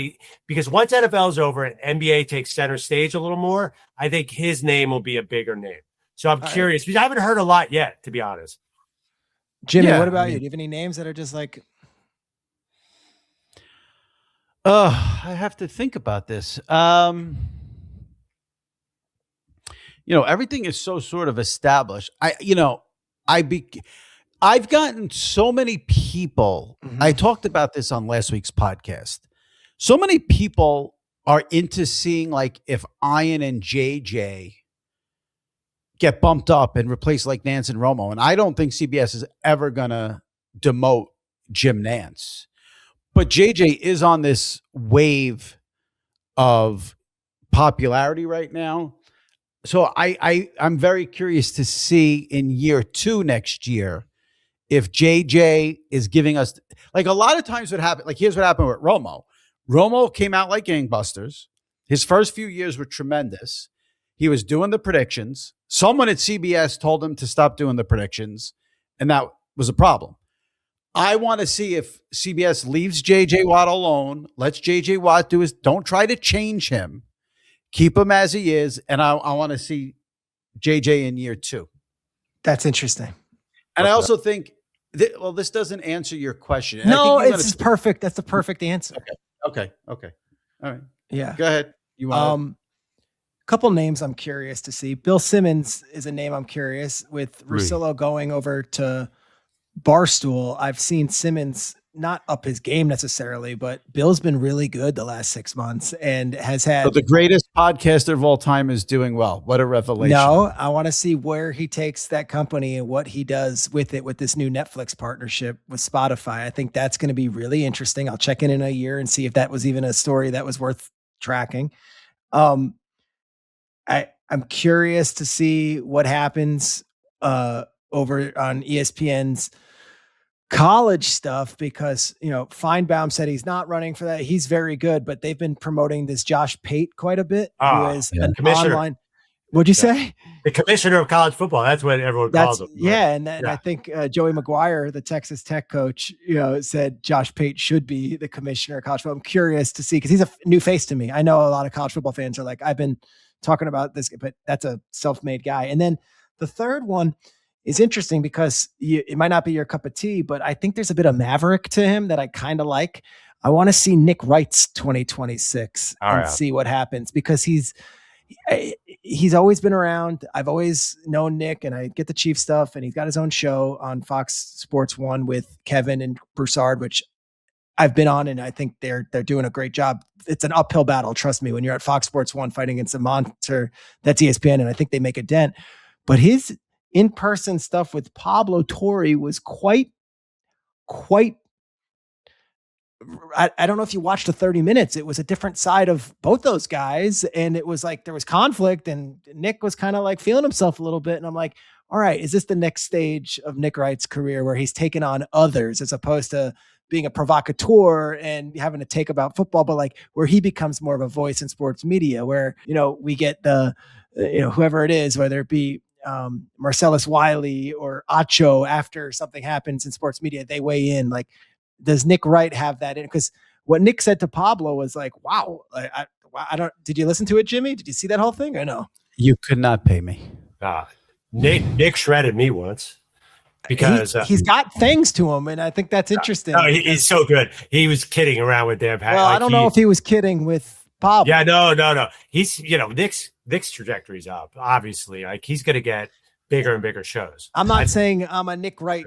Speaker 3: because once NFL's over and NBA takes center stage a little more, I think his name will be a bigger name. So I'm curious because I haven't heard a lot yet, to be honest.
Speaker 2: Jimmy, what about you? Do you have any names that are just like?
Speaker 1: I have to think about this. Everything is so sort of established. I've gotten so many people. Mm-hmm. I talked about this on last week's podcast. So many people are into seeing like if Ian and JJ get bumped up and replaced like Nance and Romo. And I don't think CBS is ever going to demote Jim Nance. But JJ is on this wave of popularity right now. So I'm very curious to see in year 2 next year if JJ is giving us, like a lot of times what happened, like here's what happened with Romo. Romo came out like gangbusters. His first few years were tremendous. He was doing the predictions. Someone at CBS told him to stop doing the predictions, and that was a problem. I want to see if CBS leaves J.J. Watt alone, lets J.J. Watt do his, don't try to change him, keep him as he is, and I want to see J.J. in year 2.
Speaker 2: That's interesting.
Speaker 1: And I also think, this doesn't answer your question. And
Speaker 2: no, it's perfect. That's the perfect answer.
Speaker 1: Okay. All right.
Speaker 2: Yeah.
Speaker 1: Go ahead. You want
Speaker 2: couple names I'm curious to see. Bill Simmons is a name I'm curious with Russillo going over to Barstool. I've seen Simmons not up his game necessarily, but Bill's been really good the last 6 months and has had.
Speaker 1: So the greatest podcaster of all time is doing well. What a revelation.
Speaker 2: No, I want to see where he takes that company and what he does with it with this new Netflix partnership with Spotify. I think that's going to be really interesting. I'll check in a year and see if that was even a story that was worth tracking. I'm curious to see what happens over on ESPN's college stuff because, Feinbaum said he's not running for that. He's very good, but they've been promoting this Josh Pate quite a bit, who is an online. What'd you say?
Speaker 3: The commissioner of college football. That's what everyone calls him.
Speaker 2: Yeah. And I think Joey McGuire, the Texas Tech coach, said Josh Pate should be the commissioner of college football. I'm curious to see, because he's a new face to me. I know a lot of college football fans are like, I've been talking about this, but that's a self-made guy. And then the third one is interesting because it might not be your cup of tea, but I think there's a bit of maverick to him that I kind of like. I want to see Nick Wright's 2026 see what happens because he's always been around. I've always known Nick, and I get the Chief stuff, and he's got his own show on Fox Sports 1 with Kevin and Broussard, which I've been on, and I think they're doing a great job. It's an uphill battle, trust me, when you're at Fox Sports 1 fighting against a monster that's ESPN, and I think they make a dent. But his in-person stuff with Pablo Torre was quite I don't know if you watched the 30 minutes. It was a different side of both those guys. And it was like, there was conflict and Nick was kind of like feeling himself a little bit. And I'm like, all right, is this the next stage of Nick Wright's career where he's taking on others as opposed to being a provocateur and having to take about football, but like where he becomes more of a voice in sports media where, we get the, whoever it is, whether it be Marcellus Wiley or Acho, after something happens in sports media, they weigh in. Like, does Nick Wright have that in? Because what Nick said to Pablo was like, wow, I don't, did you listen to it, Jimmy? Did you see that whole thing? I know.
Speaker 1: You could not pay me.
Speaker 3: Nick shredded me once because
Speaker 2: he's got things to him. And I think that's interesting.
Speaker 3: No, he's so good. He was kidding around with Dan Patrick.
Speaker 2: Well, I don't know if he was kidding with Pablo.
Speaker 3: Yeah, no. He's, Nick's trajectory's up, obviously. Like, he's going to get bigger and bigger shows.
Speaker 2: I'm not saying I'm a Nick Wright.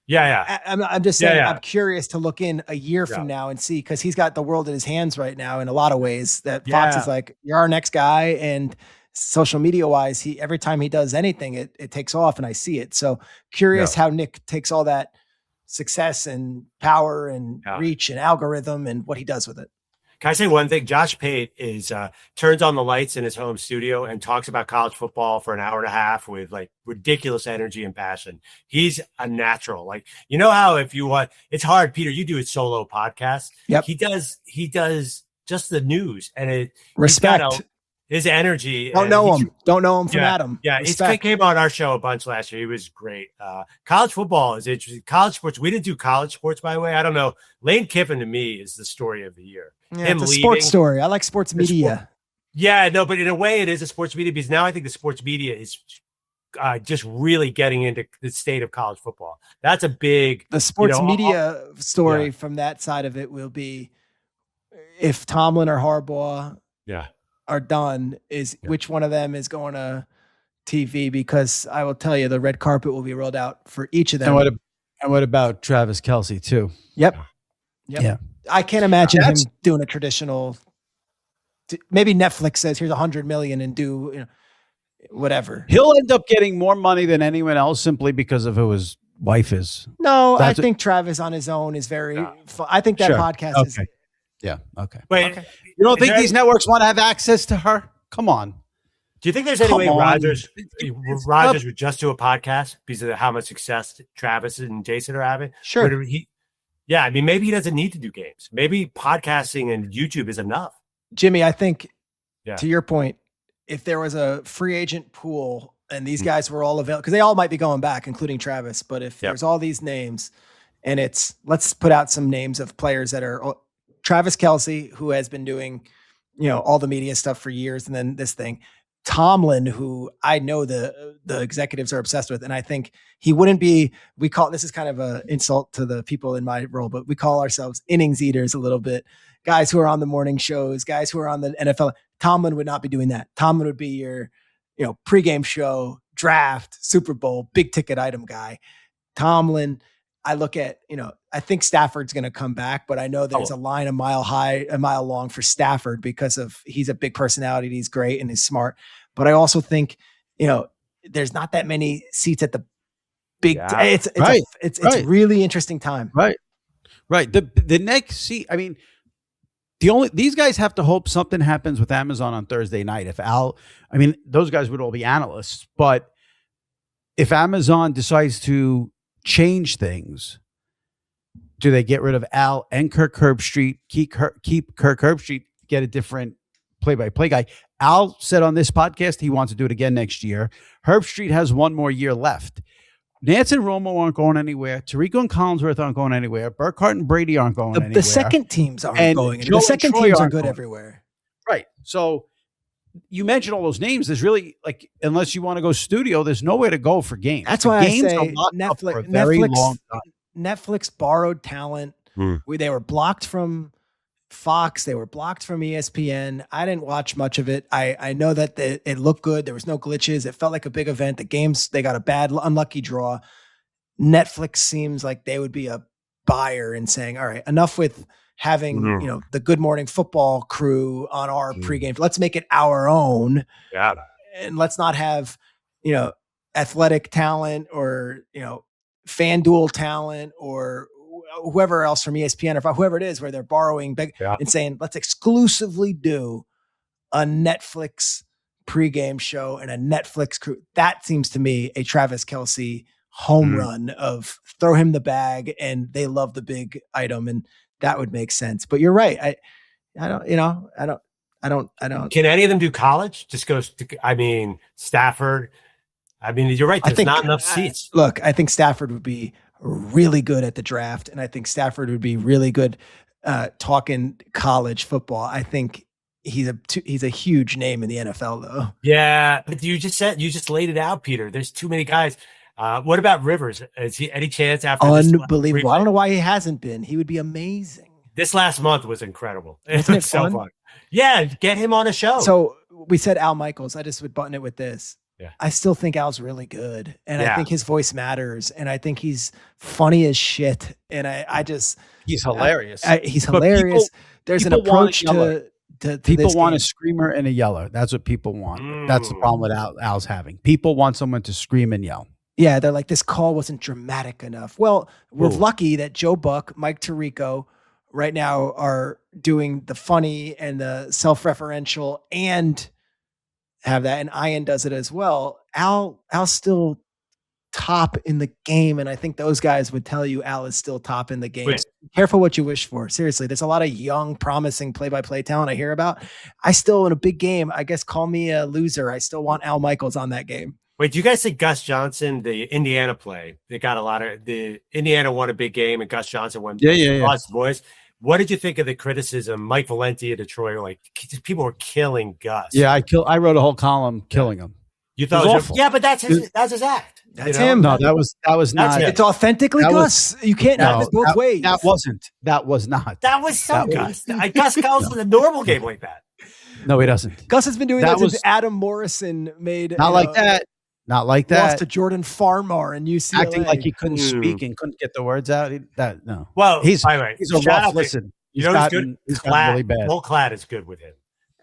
Speaker 3: Yeah.
Speaker 2: I'm just saying I'm curious to look in a year from now and see, because he's got the world in his hands right now in a lot of ways that Fox is like, you're our next guy. And social media wise, every time he does anything, it takes off and I see it. So curious how Nick takes all that success and power and reach and algorithm and what he does with it.
Speaker 3: Can I say one thing? Josh Pate turns on the lights in his home studio and talks about college football for an hour and a half with like ridiculous energy and passion. He's a natural. Like, how if you want, it's hard, Peter, you do a solo podcast.
Speaker 2: Yep.
Speaker 3: He does just the news and
Speaker 2: respect.
Speaker 3: His energy.
Speaker 2: Don't know him from Adam.
Speaker 3: Yeah, he came on our show a bunch last year. He was great. College football is interesting. College sports. We didn't do college sports, by the way. I don't know. Lane Kiffin to me is the story of the year.
Speaker 2: Yeah, it's a sports story. I like sports media.
Speaker 3: Yeah, no, but in a way it is a sports media because now I think the sports media is just really getting into the state of college football. That's a big.
Speaker 2: The sports media story from that side of it will be if Tomlin or Harbaugh are done, which one of them is going to TV, because I will tell you the red carpet will be rolled out for each of them.
Speaker 1: And what about Travis Kelce too?
Speaker 2: Yep. Yeah. I can't imagine him doing a traditional. Maybe Netflix says here's $100 million and do whatever.
Speaker 1: He'll end up getting more money than anyone else simply because of who his wife is.
Speaker 2: No, I think Travis on his own is very. Fun. I think that podcast is.
Speaker 1: Yeah. Okay.
Speaker 3: Wait,
Speaker 1: you don't think these networks want to have access to her? Come on.
Speaker 3: Do you think there's any way Rodgers would just do a podcast because of how much success Travis and Jason are having?
Speaker 2: Sure.
Speaker 3: I mean, maybe he doesn't need to do games. Maybe podcasting and YouTube is enough.
Speaker 2: Jimmy, I think to your point, if there was a free agent pool and these guys were all available, because they all might be going back, including Travis, but if there's all these names and let's put out some names of players that are Travis Kelce, who has been doing, all the media stuff for years. And then this thing, Tomlin, who I know the executives are obsessed with. And I think he wouldn't be, this is kind of an insult to the people in my role, but we call ourselves innings eaters a little bit. Guys who are on the morning shows, guys who are on the NFL. Tomlin would not be doing that. Tomlin would be your, pregame show, draft, Super Bowl, big ticket item guy. Tomlin, I look at, I think Stafford's going to come back, but I know there's a line a mile high, a mile long for Stafford because he's a big personality. He's great and he's smart. But I also think, there's not that many seats at the big. It's a really interesting time.
Speaker 1: Right. The next seat. I mean, these guys have to hope something happens with Amazon on Thursday night. Those guys would all be analysts, but if Amazon decides to change things, do they get rid of Al and Kirk Herbstreit, keep Kirk Herbstreit, get a different play-by-play guy? Al said on this podcast he wants to do it again next year. Herbstreit has one more year left. Nance and Romo aren't going anywhere. Tariq and Collinsworth aren't going anywhere. Burkhardt and Brady aren't going anywhere.
Speaker 2: The second teams aren't going anywhere. The second teams are good everywhere.
Speaker 1: Right. So you mentioned all those names. There's really, unless you want to go studio, there's nowhere to go for games.
Speaker 2: That's why
Speaker 1: games
Speaker 2: I say Netflix borrowed talent. They were blocked from Fox. They were blocked from ESPN. I didn't watch much of it. I know that it looked good. There was no glitches. It felt like a big event. The games, they got a bad, unlucky draw. Netflix seems like they would be a buyer and saying, all right, enough with having, the Good Morning Football crew on our pregame. Let's make it our own.
Speaker 3: Yeah.
Speaker 2: And let's not have, athletic talent or, FanDuel talent or whoever else from ESPN or whoever it is, where they're borrowing big and saying, let's exclusively do a Netflix pregame show and a Netflix crew. That seems to me a Travis Kelce home run of throw him the bag and they love the big item. And that would make sense. But you're right. I don't.
Speaker 3: Can any of them do college? Just goes to, Stafford. You're right. There's not enough seats.
Speaker 2: Look, I think Stafford would be really good at the draft. And I think Stafford would be really good talking college football. I think he's a huge name in the NFL though.
Speaker 3: Yeah. But you just laid it out, Peter. There's too many guys. What about Rivers? Is he any chance after
Speaker 2: Unbelievable. I don't know why he hasn't been. He would be amazing.
Speaker 3: This last month was incredible.
Speaker 2: Isn't it
Speaker 3: so
Speaker 2: fun?
Speaker 3: fun. Yeah, get him on a show.
Speaker 2: So we said Al Michaels. I just would button it with this.
Speaker 3: Yeah.
Speaker 2: I still think Al's really good. And I think his voice matters. And I think he's funny as shit. And
Speaker 1: he's hilarious.
Speaker 2: He's hilarious. There's an approach to
Speaker 1: people
Speaker 2: this
Speaker 1: want
Speaker 2: game.
Speaker 1: a screamer and a yeller. That's what people want. That's the problem with Al's having. People want someone to scream and yell.
Speaker 2: Yeah, they're like, this call wasn't dramatic enough. Well, we're lucky that Joe Buck, Mike Tirico right now are doing the funny and the self-referential and have that. And Ian does it as well. Al's still top in the game. And I think those guys would tell you Al is still top in the game.
Speaker 3: Wait.
Speaker 2: Careful what you wish for. Seriously, there's a lot of young, promising play-by-play talent I hear about. I still, in a big game, I guess call me a loser. I still want Al Michaels on that game.
Speaker 3: Wait, do you guys think Gus Johnson, the Indiana play, they got the Indiana won a big game and Gus Johnson won. Lost boys. What did you think of the criticism? Mike Valenti at Detroit, like people were killing Gus.
Speaker 1: Yeah, I wrote a whole column killing him.
Speaker 3: You thought
Speaker 1: it was
Speaker 3: awful. Yeah, but that's his act.
Speaker 2: That's him.
Speaker 1: No, that was not.
Speaker 2: It's authentically Gus. You can't have it both ways.
Speaker 1: That was not.
Speaker 3: That was so Gus. Gus goes with a normal game like that.
Speaker 1: No, he doesn't.
Speaker 2: Gus has been doing that since Adam Morrison made.
Speaker 1: Not like that. Not like that.
Speaker 2: Lost to Jordan Farmar in UCLA.
Speaker 1: Acting like he couldn't speak and couldn't get the words out. No.
Speaker 3: Well,
Speaker 1: he's a rough
Speaker 3: out.
Speaker 1: listen.
Speaker 3: You know who's good?
Speaker 1: He's gotten really bad.
Speaker 3: Joel Klatt is good with him.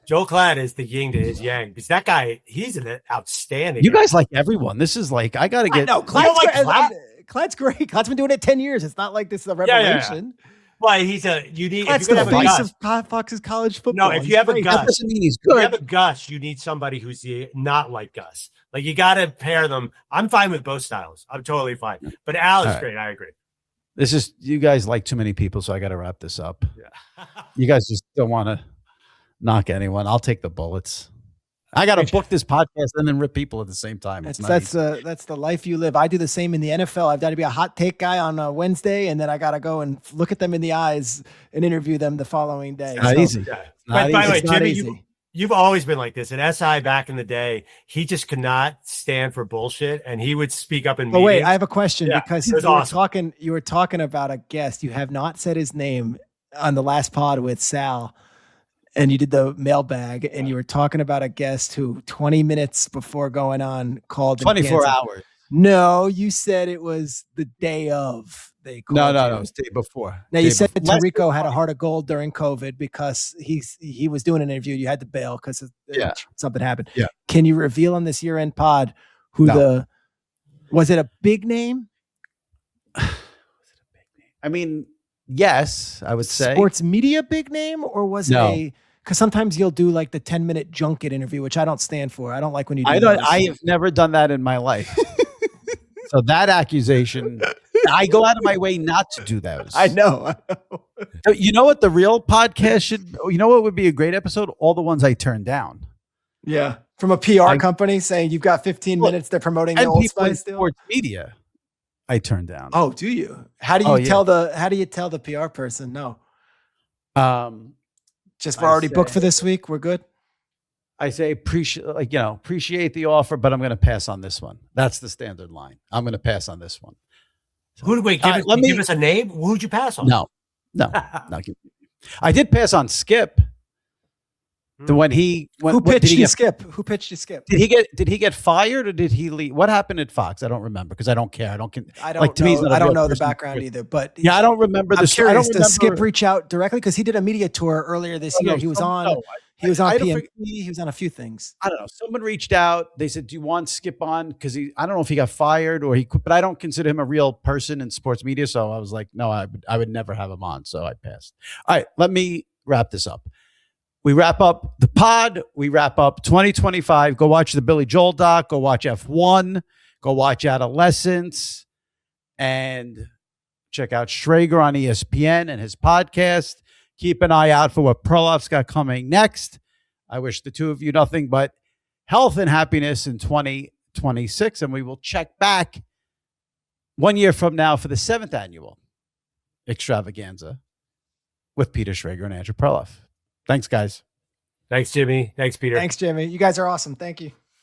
Speaker 3: Joel Klatt is the yin to his yang. Because that guy, he's an outstanding.
Speaker 1: You guys like everyone. This is like, I got to get.
Speaker 2: No, Klatt's great. Klatt's been doing it 10 years. It's not like this is a revelation.
Speaker 3: Yeah. Well, he's a unique.
Speaker 2: That's the face of Fox's college football.
Speaker 3: No, if you have a Gus,
Speaker 1: that doesn't mean he's good.
Speaker 3: If you have a Gus, you need somebody who's not like Gus. Like you got to pair them. I'm fine with both styles. I'm totally fine. But Al is great. I agree.
Speaker 1: This is you guys like too many people, so I got to wrap this up. Yeah. You guys just don't want to knock anyone. I'll take the bullets. I got to book this podcast and then rip people at the same time.
Speaker 2: That's the life you live. I do the same in the NFL. I've got to be a hot take guy on a Wednesday, and then I got to go and look at them in the eyes and interview them the following day.
Speaker 1: It's not easy.
Speaker 3: By the way, Jimmy, you've always been like this. At SI back in the day, he just could not stand for bullshit, and he would speak up in meetings.
Speaker 2: Oh wait, I have a question because you were talking about a guest. You have not said his name on the last pod with Sal. And you did the mailbag, and you were talking about a guest who 20 minutes before going on called
Speaker 1: 24 hours.
Speaker 2: No, you said it was the day of. They called
Speaker 1: No, it was the day before.
Speaker 2: Now you said Tirico had a heart of gold during COVID because he was doing an interview. You had to bail because something happened.
Speaker 1: Yeah.
Speaker 2: Can you reveal on this year-end pod was it a big name?
Speaker 1: I mean, yes, I would say.
Speaker 2: Sports media big name, or was it because sometimes you'll do like the 10-minute junket interview, which I don't stand for. I don't like when you do that.
Speaker 1: I have never done that in my life. So that accusation, I go out of my way not to do those.
Speaker 2: I know.
Speaker 1: You know what the real podcast should, you know what would be a great episode? All the ones I turned down.
Speaker 2: Yeah. From a PR company saying you've got 15 minutes, they're promoting the Old Spice deal.
Speaker 1: Sports media, I turned down.
Speaker 2: Oh, do you? How do you tell the PR person no? Just we're already booked for this week. We're good.
Speaker 1: I say appreciate the offer, but I'm going to pass on this one. That's the standard line. I'm going to pass on this one. So,
Speaker 3: give us a name. Who'd you pass on?
Speaker 1: No. I did pass on Skip. Who pitched you Skip? Did he get fired or did he leave? What happened at Fox? I don't remember because I don't care. I don't know
Speaker 2: the background either. But
Speaker 1: I don't remember
Speaker 2: Does Skip reach out directly because he did a media tour earlier this year? He was on. He was on
Speaker 1: I don't
Speaker 2: PNC.
Speaker 1: forget-
Speaker 2: He was on a few things.
Speaker 1: I don't know. Someone reached out. They said, "Do you want Skip on?" Because I don't know if he got fired or he quit, but I don't consider him a real person in sports media. So I was like, no, I would never have him on. So I passed. All right, let me wrap this up. We wrap up the pod. We wrap up 2025. Go watch the Billy Joel doc. Go watch F1. Go watch Adolescence. And check out Schrager on ESPN and his podcast. Keep an eye out for what Perloff's got coming next. I wish the two of you nothing but health and happiness in 2026. And we will check back 1 year from now for the 7th annual Extravaganza with Peter Schrager and Andrew Perloff. Thanks, guys.
Speaker 3: Thanks, Jimmy. Thanks, Peter.
Speaker 2: Thanks, Jimmy. You guys are awesome. Thank you.